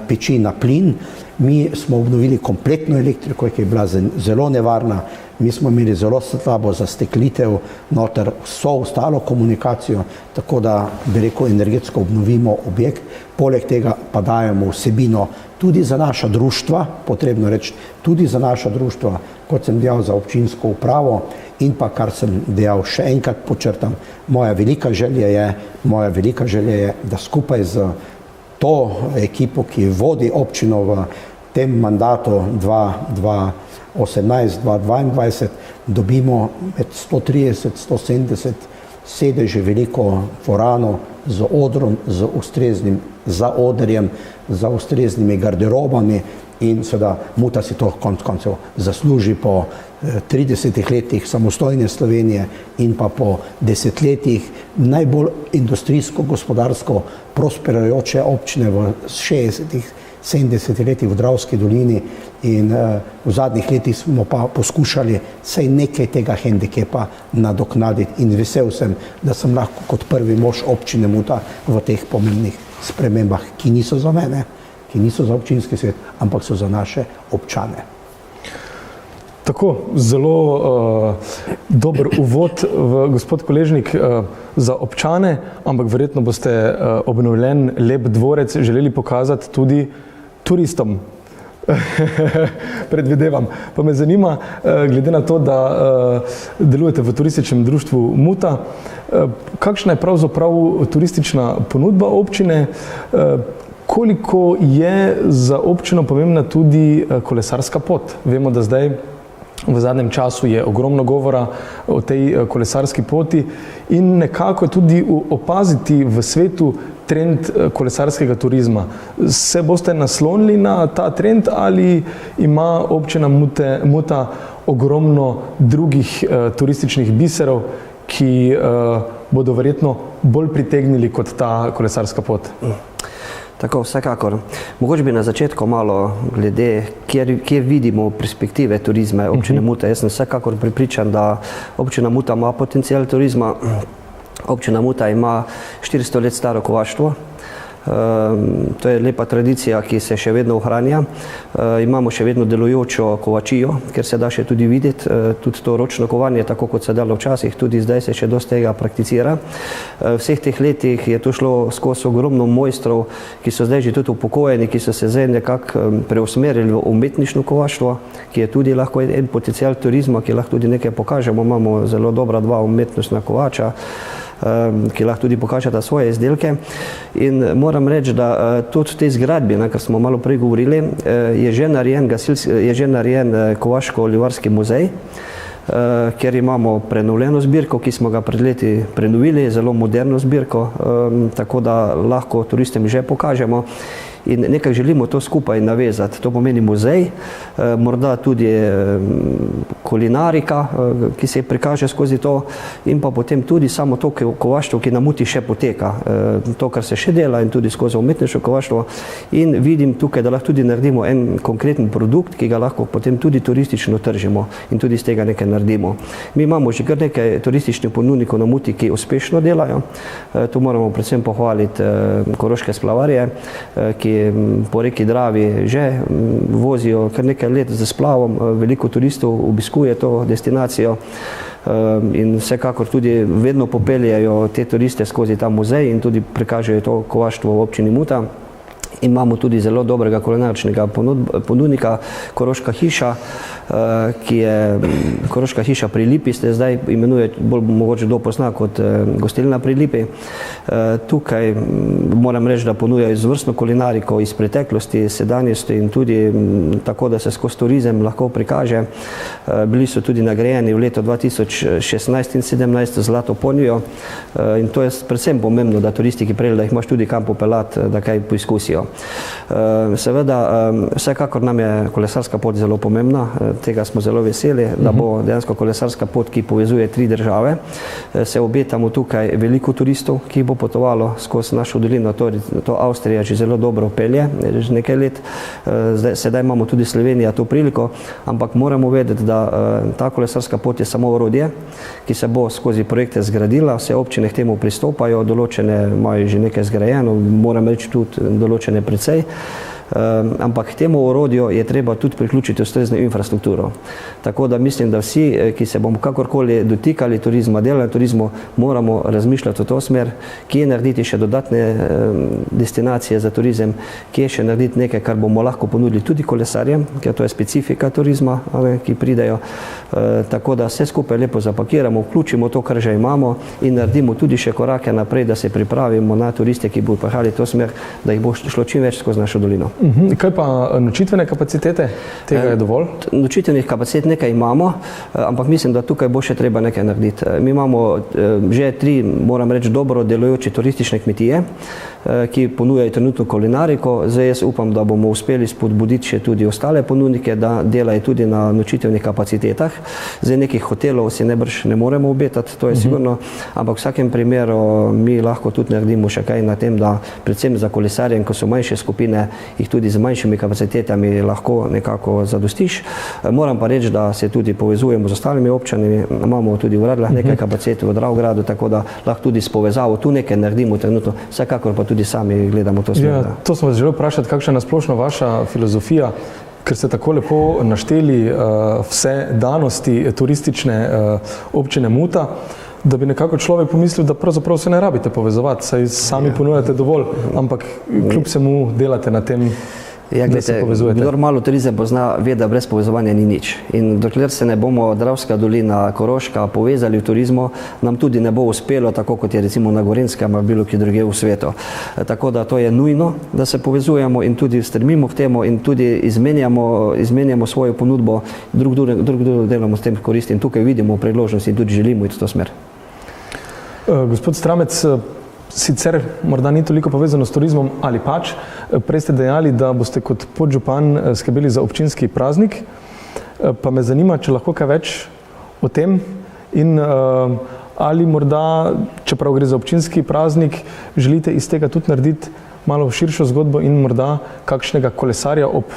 peči na plin. Mi smo obnovili kompletno elektriko, ki je bila zelo nevarna. Mi smo imeli zelo slabo zasteklitev noter, vso ostalo komunikacijo, tako da bi rekel, energetsko obnovimo objekt. Poleg tega pa dajemo vsebino tudi za naša društva, potrebno reči, tudi za naša društva, kot sem dejal, za občinsko upravo, in pa, kar sem dejal, še enkrat počrtam, moja velika želja je, da skupaj z to ekipo, ki vodi občino v tem mandatu 2018-2022, dobimo med 130-170 sedeži veliko dvorano z odrom, z ustreznim zaodrjem, z ustreznimi garderobami in seveda Muta si to konec koncev zasluži po 30 letih samostojne Slovenije in pa po desetletjih najbolj industrijsko, gospodarsko prosperajoče občine v 60-ih, 70 letih v Dravski dolini in v zadnjih letih smo pa poskušali vsaj nekaj tega hendikepa nadoknaditi in vesel sem, da sem lahko kot prvi mož občine Muta v teh pomembnih spremembah, ki niso za mene, ki niso za občinski svet, ampak so za naše občane. Tako, zelo dober uvod v gospod Koležnik za občane, ampak verjetno boste obnovljen lep dvorec želeli pokazati tudi turistom. Predvidevam. Pa me zanima, glede na to, da delujete v turističnem društvu Muta, kakšna je pravzaprav turistična ponudba občine, koliko je za občino pomembna tudi kolesarska pot? Vemo, da zdaj v zadnjem času je ogromno govora o tej kolesarski poti in nekako je tudi opaziti v svetu trend kolesarskega turizma. Se boste naslonili na ta trend ali ima občina Muta ogromno drugih turističnih biserov, ki bodo verjetno bolj pritegnili kot ta kolesarska pot? Tako, vsekakor. Mogoče bi na začetku malo glede, kje vidimo perspektive turizma občine Muta. Jaz sem vsekakor prepričan, da občina Muta ima potencial turizma. Občina Muta ima 400 let staro kovaštvo. To je lepa tradicija, ki se še vedno ohranja. Imamo še vedno delujočo kovačijo, ker se da še tudi videti, tudi to ročno kovanje, tako kot se dalo včasih, tudi zdaj se še dosti tega prakticira. V vseh teh letih je to šlo skozi ogromno mojstrov, ki so zdaj že tudi upokojeni, ki so se zdaj nekako preusmerili v umetniško kovaštvo, ki je tudi lahko en potencial turizma, ki lahko tudi nekaj pokažemo. Imamo zelo dobra dva umetnostna kovača, ki lahko tudi pokažeta svoje izdelke. In moram reči, da tudi v tej zgradbi, kar smo malo prej govorili, je že narejen Kovaško-livarski muzej, kjer imamo prenovljeno zbirko, ki smo ga pred leti prenovili, zelo moderno zbirko, tako da lahko turistom že pokažemo. In nekaj želimo to skupaj navezati. To pomeni muzej, morda tudi kulinarika, ki se prikaže skozi to, in pa potem tudi samo to kovaštvo, ki na Muti še poteka. To, kar se še dela, in tudi skozi umetniško kovaštvo. In vidim tukaj, da lahko tudi naredimo en konkreten produkt, ki ga lahko potem tudi turistično tržimo in tudi iz tega nekaj naredimo. Mi imamo že kar nekaj turističnih ponudnikov na Muti, ki uspešno delajo. Tu moramo predvsem pohvaliti Koroške splavarje, ki po reki Dravi že vozijo kar nekaj let z splavom, veliko turistov obiskuje to destinacijo in vsekakor tudi vedno popeljajo te turiste skozi ta muzej in tudi prikažejo to kovaštvo v občini Muta. Imamo tudi zelo dobrega kulinaričnega ponudnika, Koroška hiša, ki je Koroška hiša pri Lipi, se zdaj imenuje, bolj mogoče kdo pozna kot gostilna pri Lipi. Tukaj moram reči, da ponujajo izvrstno kulinariko iz preteklosti, sedanjosti in tudi tako, da se skozi turizem lahko prikaže. Bili so tudi nagrajeni v letu 2016 in 2017 zlato ponvijo in to je predvsem pomembno, da turisti, ki prejeli, da jih imaš tudi kam popeljati, da kaj poizkusijo. Seveda, vsekakor nam je kolesarska pot zelo pomembna, tega smo zelo veseli, da bo dejansko kolesarska pot, ki povezuje 3 države. Se obetamo tukaj veliko turistov, ki bo potovalo skozi našo dolino, to Avstrija že zelo dobro pelje, že nekaj let. Sedaj imamo tudi Slovenija to priliko, ampak moramo vedeti, da ta kolesarska pot je samo orodje, ki se bo skozi projekte zgradila, vse občine k temu pristopajo, določene imajo že nekaj zgrajeno, moram reči tudi določene precej, ampak k temu orodju je treba tudi priključiti ustrezno infrastrukturo. Tako da mislim, da vsi, ki se bomo kakorkoli dotikali turizma, delali turizmu, moramo razmišljati v to smer, kje narediti še dodatne destinacije za turizem, kje še narediti nekaj, kar bomo lahko ponudili tudi kolesarjem, ker to je specifika turizma, ki pridejo. Tako da vse skupaj lepo zapakiramo, vključimo to, kar že imamo in naredimo tudi še korake naprej, da se pripravimo na turiste, ki bodo prihajali v to smer, da jih bo šlo čim več skozi našo dolino. Kaj pa nočitvene kapacitete? Tega je dovolj? Nočitvenih kapacitet nekaj imamo, ampak mislim, da tukaj bo še treba nekaj narediti. Mi imamo že 3, moram reči, dobro delujoče turistične kmetije, ki ponujajo trenutno kulinariko. Zdaj jaz upam, da bomo uspeli spodbuditi še tudi ostale ponudnike, da delajo tudi na nočitvenih kapacitetah. Zdaj nekih hotelov si najbrž ne moremo obetati, to je sigurno, ampak v vsakem primeru mi lahko tudi naredimo še kaj na tem, da predvsem za kolesarje, ko so manjše skupine, jih tudi z manjšimi kapacitetami lahko nekako zadostiš. Moram pa reči, da se tudi povezujemo z ostalimi občinami, imamo tudi v Radljah nekaj kapacitet v Dravogradu, tako da lahko tudi s povezavo tu nekaj naredimo trenutno, vsekakor pa tudi sami gledamo to smer. Ja, to sem vas želel vprašati, kakšna je nasplošno vaša filozofija, ker ste tako lepo našteli vse danosti turistične občine Muta, da bi nekako človek pomislil, da pravzaprav se ne rabite povezovati, saj sami ponujate dovolj, ampak kljub vsemu delate na tem, da se povezujete. Kdor malo turizem pozna, ve, da brez povezovanja ni nič. In dokler se ne bomo Dravska dolina, Koroška povezali v turizmu, nam tudi ne bo uspelo, tako kot je recimo na Gorenjskem ali bilo kje drugje v svetu. Tako da to je nujno, da se povezujemo in tudi stremimo k temu in tudi izmenjamo svojo ponudbo, drug delamo s tem koristi in tukaj vidimo priložnost in tudi želimo iti v to smer. Gospod Stramec, sicer morda ni toliko povezano s turizmom ali pač, prej ste dejali, da boste kot podžupan skrbeli za občinski praznik, pa me zanima, če lahko kaj več o tem in ali morda, čeprav gre za občinski praznik, želite iz tega tudi narediti malo širšo zgodbo in morda kakšnega kolesarja ob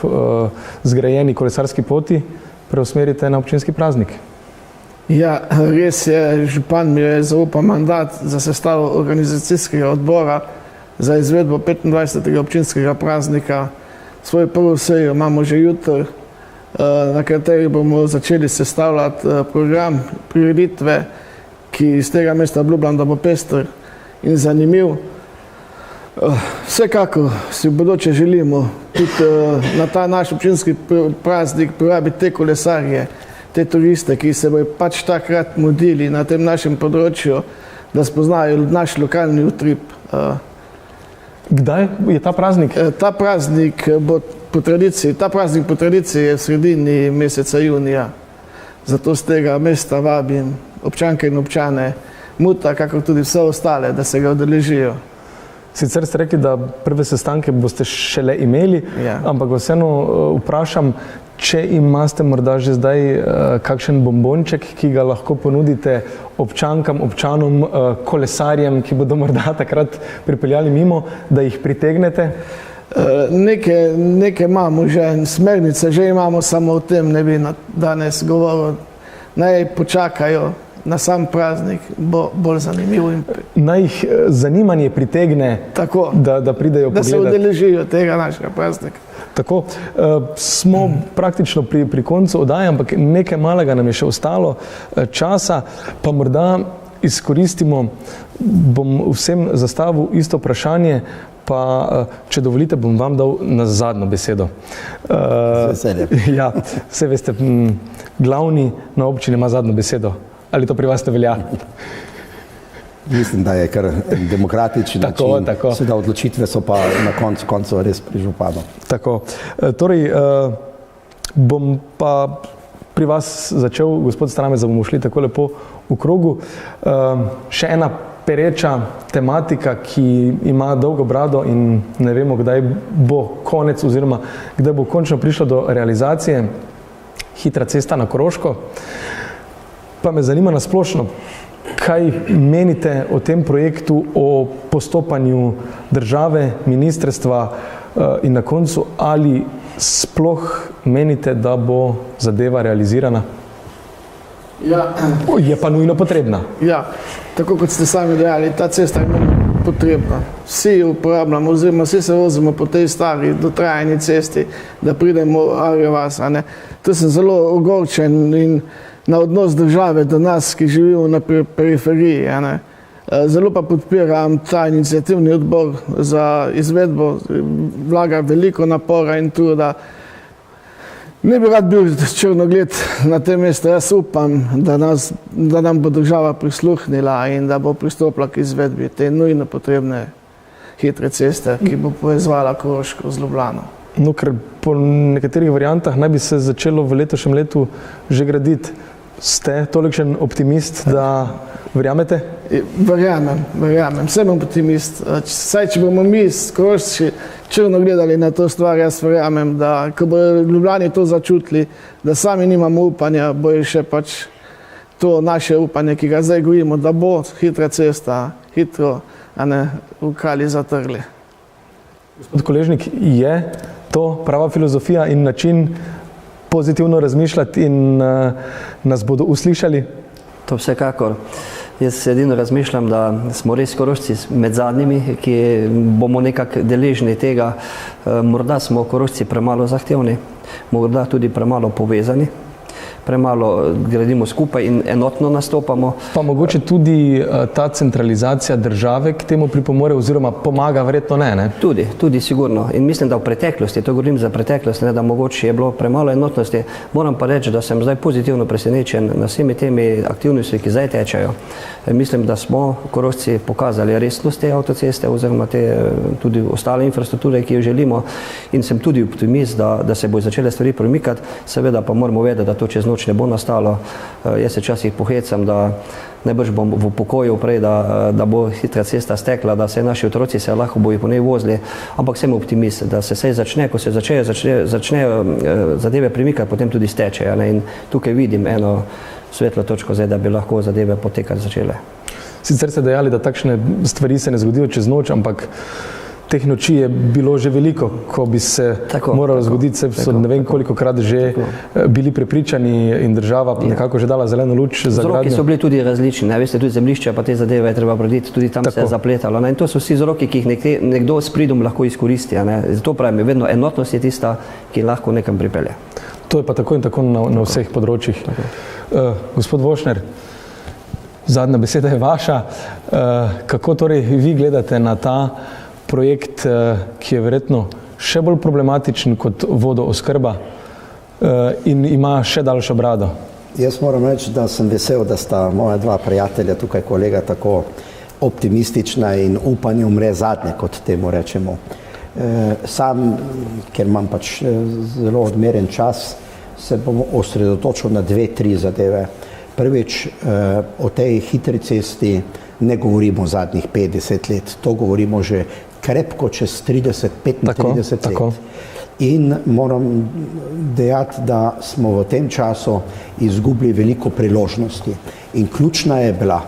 zgrajeni kolesarski poti preusmerite na občinski praznik. Ja, res je, župan mi je zaupal mandat za sestavo organizacijskega odbora za izvedbo 25. občinskega praznika. Svojo prvo sejo imamo že jutri, na kateri bomo začeli sestavljati program, prireditve, ki iz tega mesta obljubljam, da bo pester in zanimiv. Vsekakor si v bodoče želimo tudi na ta naš občinski praznik privabiti te kolesarje, te turiste, ki se bojo pač takrat mudili na tem našem področju, da spoznajo naš lokalni utrip. Kdaj je ta praznik? Ta praznik po tradiciji je v sredini meseca junija. Zato z tega mesta vabim občanke in občane Muta, kakor tudi vse ostale, da se ga udeležijo. Sicer ste rekli, da prve sestanke boste šele imeli, ampak vseeno vprašam, če imate morda že zdaj kakšen bombonček, ki ga lahko ponudite občankam, občanom, kolesarjem, ki bodo morda takrat pripeljali mimo, da jih pritegnete? Nekaj imamo že, smernice že imamo, samo o tem ne bi danes govoril. Naj počakajo na sam praznik, bo bolj zanimivo. Naj jih zanimanje pritegne, tako, da pridejo pogledati. Da se udeležijo tega našega praznika. Tako, smo praktično pri koncu oddaje, ampak nekaj malega nam je še ostalo časa, pa morda izkoristimo, bom vsem zastavil isto vprašanje, pa če dovolite, bom vam dal na zadnjo besedo. Z veseljem. Ja, vse veste, glavni na občini ima zadnjo besedo. Ali to pri vas ne velja? Mislim, da je kar demokratični način. Seveda odločitve so pa na koncu res pri županu. Tako. Torej, bom pa pri vas začel, gospod Stramec, da bomo šli tako lepo v krogu. Še ena pereča tematika, ki ima dolgo brado in ne vemo, kdaj bo konec oziroma kdaj bo končno prišlo do realizacije, hitra cesta na Koroško. Pa me zanima nasplošno, kaj menite o tem projektu, o postopanju države, ministrstva in na koncu, ali sploh menite, da bo zadeva realizirana? Ja. Je pa nujno potrebna. Ja, tako kot ste sami dejali, ta cesta je nujno potrebna. Vsi jo uporabljamo, oziroma vsi se vozimo po tej stari, dotrajani cesti, da pridemo v Arjo vas. To sem zelo ogorčen in na odnos države do nas, ki živimo na periferiji. Zelo pa podpiram ta iniciativni odbor za izvedbo, vlaga veliko napora in truda. Ne bi rad bil črnogled na tem mestu, jaz upam, da nam bo država prisluhnila in da bo pristopila k izvedbi te nujno potrebne hitre ceste, ki bo povezvala Koroško z Ljubljano. No, ker po nekaterih variantah naj bi se začelo v letošnjem letu že graditi. Ste tolikšen optimist, da verjamete? Verjamem, sem optimist. Saj, če bomo mi Korošci črno gledali na to stvar, jaz verjamem, da ko bodo Ljubljani to začutili, da sami nimamo upanja, bojo še pač to naše upanje, ki ga zdaj gojimo, da bo hitra cesta, hitro, a ne v kali zatrli. Gospod Koležnik, je to prava filozofija in način pozitivno razmišljati in nas bodo uslišali? To vsekakor. Jaz edino razmišljam, da smo res Korošci med zadnjimi, ki bomo nekako deležni tega. Morda smo Korošci premalo zahtevni, morda tudi premalo povezani, premalo gradimo skupaj in enotno nastopamo. Pa mogoče tudi ta centralizacija države k temu pripomore oziroma pomaga, verjetno ne? Tudi sigurno. In mislim, da v preteklosti, to govorim za preteklost, ne, da mogoče je bilo premalo enotnosti. Moram pa reči, da sem zdaj pozitivno presenečen na vsemi temi aktivnosti, ki zdaj tečejo. Mislim, da smo Korošci pokazali resnost te avtoceste oziroma tudi ostale infrastrukture, ki jo želimo, in sem tudi optimist, da se bo začele stvari premikati. Seveda pa moramo vedeti, da to čez noč ne bo nastalo. Jaz se včasih pohecam, da najbrž bom v pokoju prej, da bo hitra cesta stekla, da se naši otroci se lahko bojo po njej vozili, ampak sem optimist, da se vse začne, ko se začnejo zadeve premikati, potem tudi stečejo. In tukaj vidim eno svetlo točko zdaj, da bi lahko zadeve potekati začele. Sicer ste dejali, da takšne stvari se ne zgodijo čez noč, ampak teh noči je bilo že veliko, ko bi se moralo zgoditi, so ne vem kolikokrat že bili prepričani in država nekako že dala zeleno luč za gradnjo. Vzroki so bili tudi različni, veste, tudi zemljišče pa te zadeve je treba prediti, tudi tam se je zapletalo. In to so vsi vzroki, ki jih nekdo s pridom lahko izkoristi. Zato pravim, vedno enotnost je tista, ki lahko nekam pripelje. To je pa tako in tako na vseh področjih. Gospod Vošner, zadnja beseda je vaša. Kako torej vi gledate na ta projekt, ki je verjetno še bolj problematičen kot vodooskrba in ima še daljšo brado? Jaz moram reči, da sem vesel, da sta moja dva prijatelja, tukaj kolega, tako optimistična in upanje umre zadnje, kot temu rečemo. Sam, ker imam pač zelo odmeren čas, se bom osredotočil na 2-3 zadeve. Prvič, o tej hitri cesti ne govorimo zadnjih 50 let, to govorimo že krepko čez 30-35 let. In moram dejati, da smo v tem času izgubili veliko priložnosti. In ključna je bila,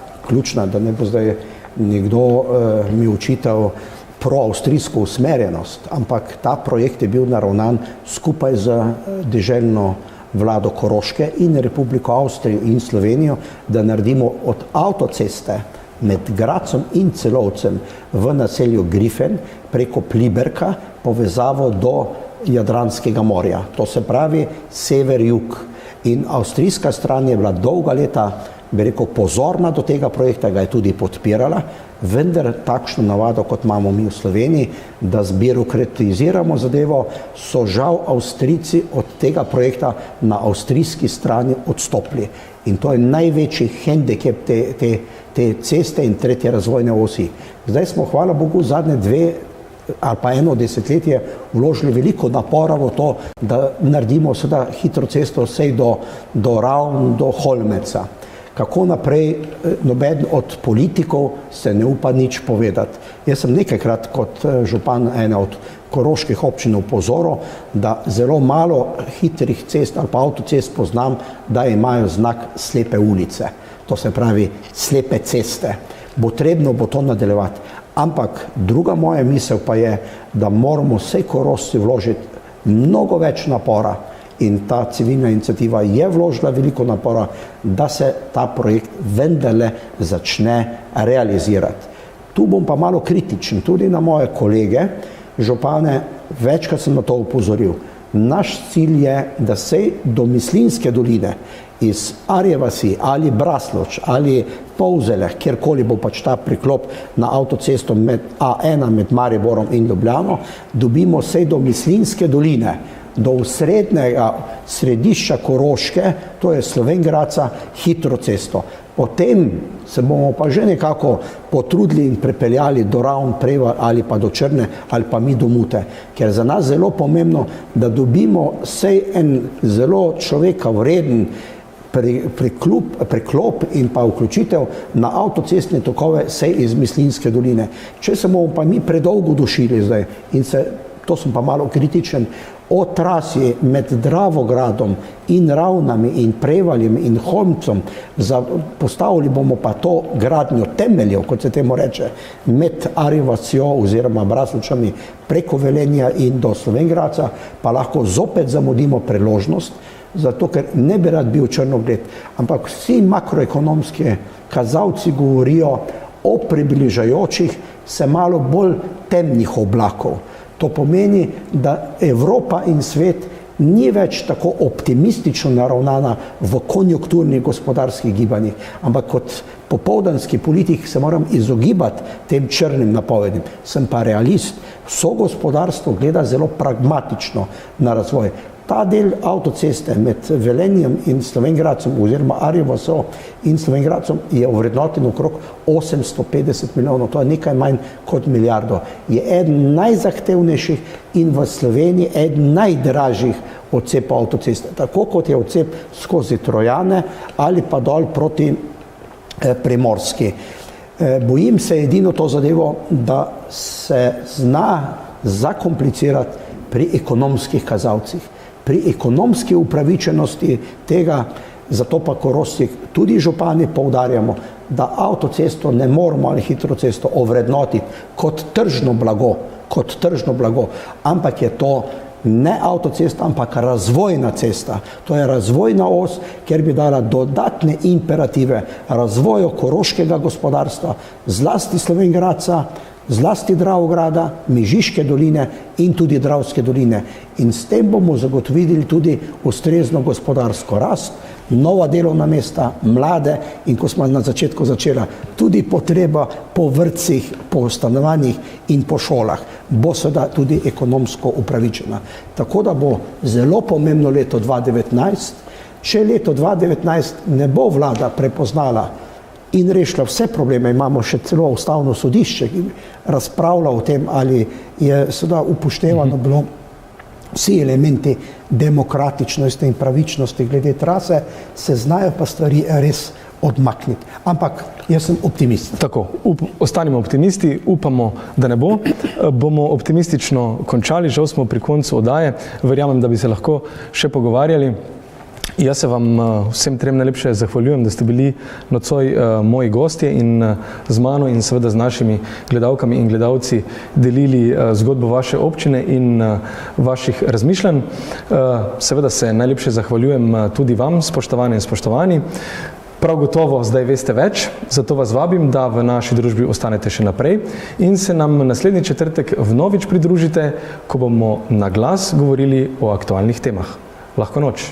da ne bo zdaj nekdo mi očital proavstrijsko usmerjenost, ampak ta projekt je bil naravnan skupaj z deželno vlado Koroške in Republiko Avstrijo in Slovenijo, da naredimo od avtoceste med Gradcem in Celovcem v naselju Grifen preko Pliberka povezavo do Jadranskega morja. To se pravi sever-jug. In avstrijska stran je bila dolga leta, bi rekel, pozorna do tega projekta, ga je tudi podpirala, vendar takšno navado, kot imamo mi v Sloveniji, da zbirokratiziramo zadevo, so žal Avstrijci od tega projekta na avstrijski strani odstopili. In to je največji hendikep te ceste in tretje razvojne osi. Zdaj smo, hvala Bogu, zadnje 2 ali pa 1 desetletje vložili veliko napora v to, da naredimo seveda hitro cesto vsej do Ravn, do Holmeca. Kako naprej, noben od politikov se ne upa nič povedati. Jaz sem nekajkrat kot župan ene od koroških občin upozoril, da zelo malo hitrih cest ali pa avtocest poznam, da imajo znak slepe ulice. To se pravi slepe ceste. Potrebno bo to nadaljevati. Ampak druga moja misel pa je, da moramo vsej Korošci vložiti mnogo več napora in ta civilna iniciativa je vložila veliko napora, da se ta projekt vendarle začne realizirati. Tu bom pa malo kritičen tudi na moje kolege, župane, večkrat sem na to upozoril. Naš cilj je, da se do Mislinjske doline iz Arje vasi ali Braslovč ali Polzele, kjerkoli bo pač ta priklop na avtocesto med A1 med Mariborom in Ljubljano, dobimo vse do Mislinjske doline, do središča Koroške, to je Slovenj Gradca, hitro cesto. Potem se bomo pa že nekako potrudili in prepeljali do Ravn, Prevalj ali pa do Črne ali pa mi do Mute, ker za nas zelo pomembno, da dobimo vsaj en zelo človeka vreden preklop in pa vključitev na avtocestne tokove vsej iz Mislinjske doline. Če se bomo pa mi predolgo dušili zdaj in to sem pa malo kritičen, o trasi med Dravogradom in Ravnami in Prevaljem in Holmcem, postavili bomo pa to gradnjo temeljev, kot se temu reče, med Arjo vasjo oziroma Braslovčami preko Velenja in do Slovenj Gradca, pa lahko zopet zamudimo priložnost, zato ker ne bi rad bil črnogled, ampak vsi makroekonomski kazalci govorijo o približajočih se malo bolj temnih oblakov. To pomeni, da Evropa in svet ni več tako optimistično naravnana v konjunkturnih gospodarskih gibanjih, ampak kot popoldanski politik se moram izogibati tem črnim napovedim. Sem pa realist, vso gospodarstvo gleda zelo pragmatično na razvoj. Ta del avtoceste med Velenjem in Slovenj Gradcem oziroma Arjo vasjo in Slovenj Gradcem je ovrednoten okrog 850 milijonov, to je nekaj manj kot milijardo. Je eden najzahtevnejših in v Sloveniji eden najdražjih odcepov avtoceste, tako kot je odcep skozi Trojane ali pa dol proti Primorski. Bojim se edino to zadevo, da se zna zakomplicirati pri ekonomskih kazalcih, pri ekonomski upravičenosti tega, zato pa Korošci tudi župani poudarjamo, da avtocesto ne moramo ali hitro cesto ovrednotiti kot tržno blago, ampak je to ne avtocesta, ampak razvojna cesta. To je razvojna os, kjer bi dala dodatne imperative razvoju koroškega gospodarstva, zlasti Slovenj Gradca, zlasti Dravograda, Mežiške doline in tudi Dravske doline. In s tem bomo zagotovili tudi ustrezno gospodarsko rast, nova delovna mesta, mlade in, ko smo na začetku začela, tudi potreba po vrtcih, po stanovanjih in po šolah bo seveda tudi ekonomsko upravičena. Tako da bo zelo pomembno leto 2019. Če leto 2019 ne bo vlada prepoznala in rešila vse probleme, imamo še celo ustavno sodišče, ki razpravlja o tem, ali je seveda upoštevano bilo vsi elementi demokratičnosti in pravičnosti glede trase, se znajo pa stvari res odmakniti. Ampak jaz sem optimist. Tako, ostanimo optimisti, upamo, da ne bo. Bomo optimistično končali, žal smo pri koncu oddaje, verjamem, da bi se lahko še pogovarjali. Jaz se vam vsem trem najlepše zahvaljujem, da ste bili nocoj moji gostje in z mano in seveda z našimi gledalkami in gledalci delili zgodbo vaše občine in vaših razmišljanj. Seveda se najlepše zahvaljujem tudi vam, spoštovane in spoštovani. Prav gotovo zdaj veste več, zato vas vabim, da v naši družbi ostanete še naprej in se nam naslednji četrtek vnovič pridružite, ko bomo na glas govorili o aktualnih temah. Lahko noč.